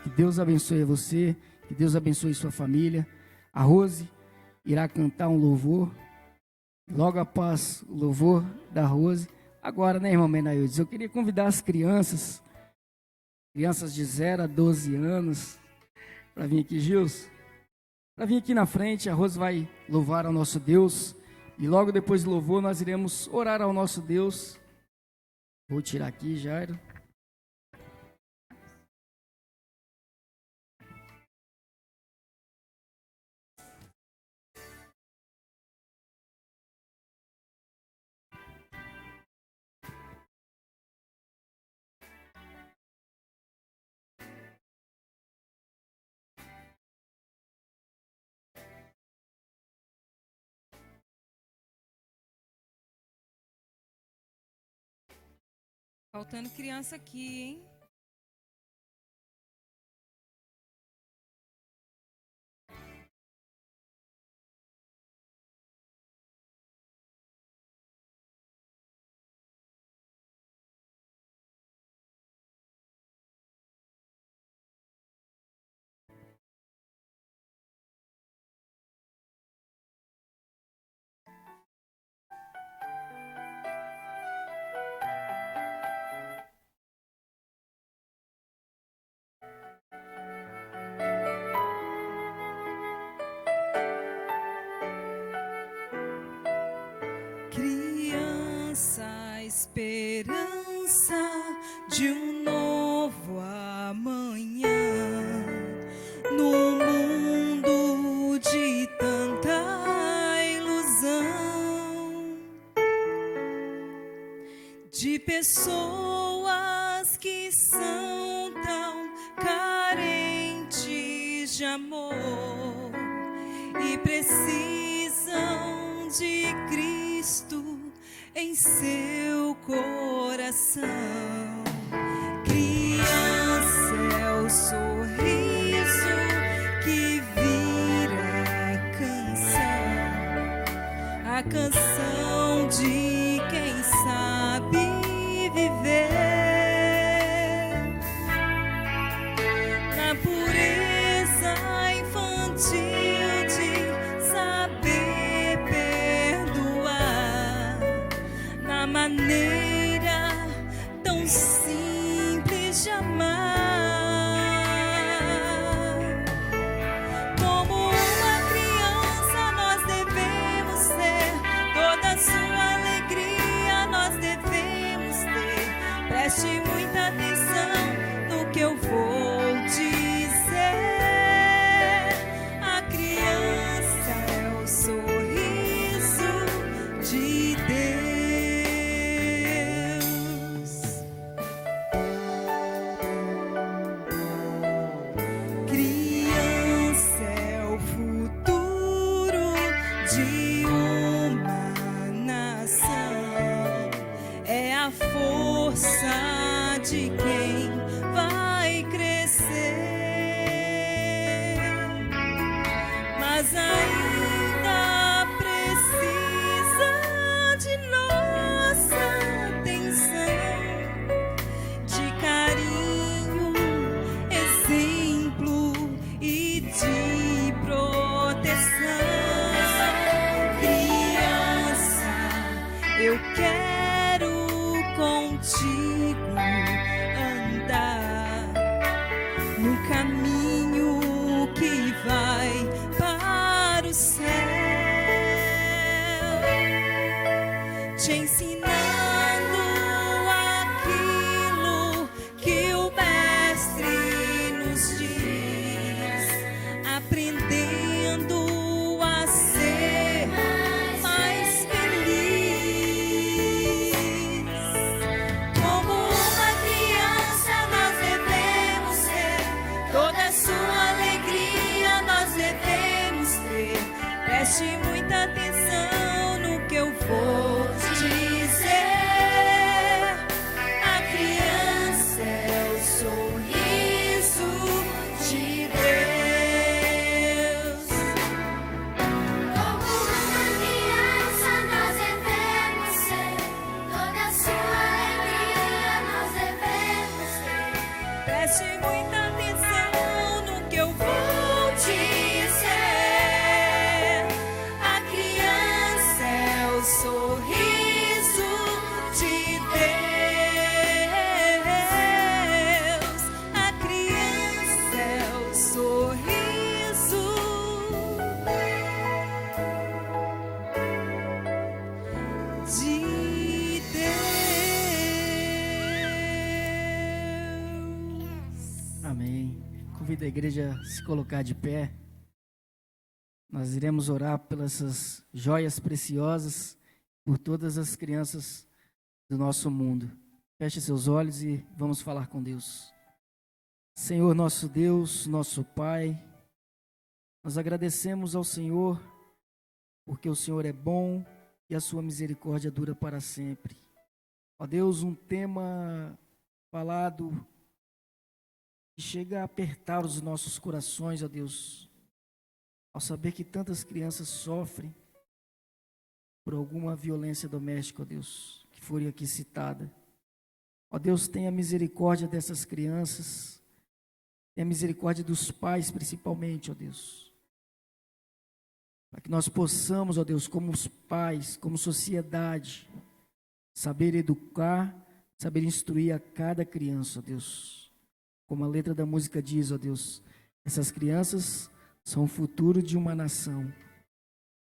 Speaker 10: Que Deus abençoe você, que Deus abençoe sua família. A Rose irá cantar um louvor. Logo após o louvor da Rose, agora, né, irmã Menaildes, eu queria convidar as crianças de 0 a 12 anos, para vir aqui, Gilson, para vir aqui na frente. A Rose vai louvar ao nosso Deus, e logo depois do louvor nós iremos orar ao nosso Deus. Vou tirar aqui, Jairo.
Speaker 1: Faltando criança aqui, hein? Criança, esperança de um novo amanhã, no mundo de tanta ilusão, de pessoas que são tão carentes de amor e precisam de Cristo em seu coração. Criança é o sorriso que vira canção, a canção de quem sabe viver na pureza infantil de saber perdoar, na maneira tão simples de amar. Como uma criança nós devemos ser, toda sua alegria nós devemos ter. Preste muita atenção no que eu vou dizer. eu quero contigo andar no caminho que vai para o céu, te ensinando aquilo que o Mestre nos diz, aprendendo a ser mais feliz. Como uma criança nós devemos ser, toda a sua alegria nós devemos ter. Preste muita atenção no que eu vou dizer. A criança é o sorriso de Deus.
Speaker 3: Como uma criança nós devemos ser, toda a sua alegria nós devemos ter.
Speaker 1: Preste muita atenção no que eu vou dizer. A criança é o sorriso de Deus. A criança é o sorriso de Deus.
Speaker 10: Amém. Convido a igreja a se colocar de pé. Nós iremos orar pelas essas joias preciosas, por todas as crianças do nosso mundo. Feche seus olhos e vamos falar com Deus. Senhor, nosso Deus, nosso Pai, nós agradecemos ao Senhor, porque o Senhor é bom e a sua misericórdia dura para sempre. Ó Deus, um tema falado que chega a apertar os nossos corações, ó Deus, ao saber que tantas crianças sofrem por alguma violência doméstica, ó Deus, que foi aqui citada. Ó Deus, tenha misericórdia dessas crianças, tenha misericórdia dos pais principalmente, ó Deus, para que nós possamos, ó Deus, como os pais, como sociedade, saber educar, saber instruir a cada criança, ó Deus. Como a letra da música diz, ó Deus, essas crianças são o futuro de uma nação.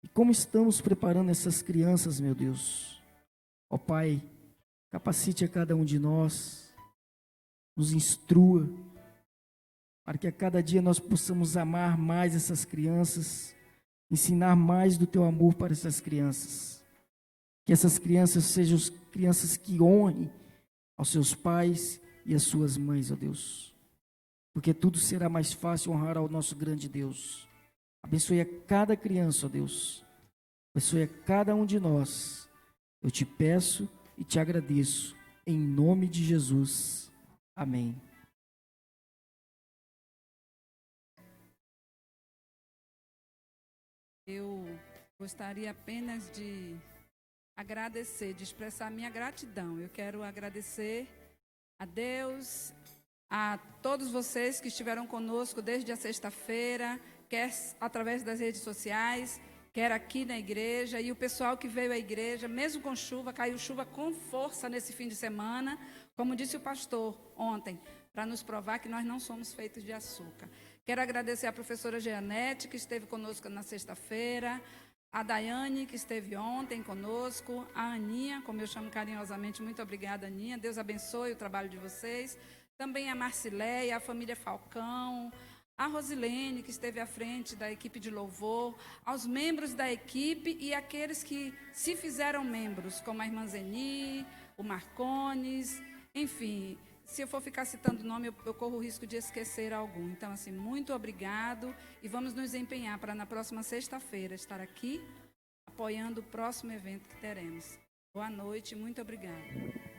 Speaker 10: E como estamos preparando essas crianças, meu Deus? Ó Pai, capacite a cada um de nós, nos instrua, para que a cada dia nós possamos amar mais essas crianças, ensinar mais do Teu amor para essas crianças. Que essas crianças sejam crianças que honrem aos seus pais e às suas mães, ó Deus. Porque tudo será mais fácil honrar ao nosso grande Deus. Abençoe a cada criança, ó Deus. Abençoe a cada um de nós. Eu te peço e te agradeço, em nome de Jesus. Amém.
Speaker 8: Eu gostaria apenas de agradecer, de expressar minha gratidão. Eu quero agradecer a Deus, a todos vocês que estiveram conosco desde a sexta-feira, quer através das redes sociais, quer aqui na igreja, e o pessoal que veio à igreja, mesmo com chuva, caiu chuva com força nesse fim de semana, como disse o pastor ontem, para nos provar que nós não somos feitos de açúcar. Quero agradecer à professora Jeanette, que esteve conosco na sexta-feira, a Daiane, que esteve ontem conosco, a Aninha, como eu chamo carinhosamente, muito obrigada, Aninha, Deus abençoe o trabalho de vocês, também a Marcileia, a família Falcão, a Rosilene, que esteve à frente da equipe de louvor, aos membros da equipe e aqueles que se fizeram membros, como a irmã Zeni, o Marcones, enfim, se eu for ficar citando o nome, eu corro o risco de esquecer algum. Então, assim, muito obrigado e vamos nos empenhar para na próxima sexta-feira estar aqui apoiando o próximo evento que teremos. Boa noite, muito obrigada.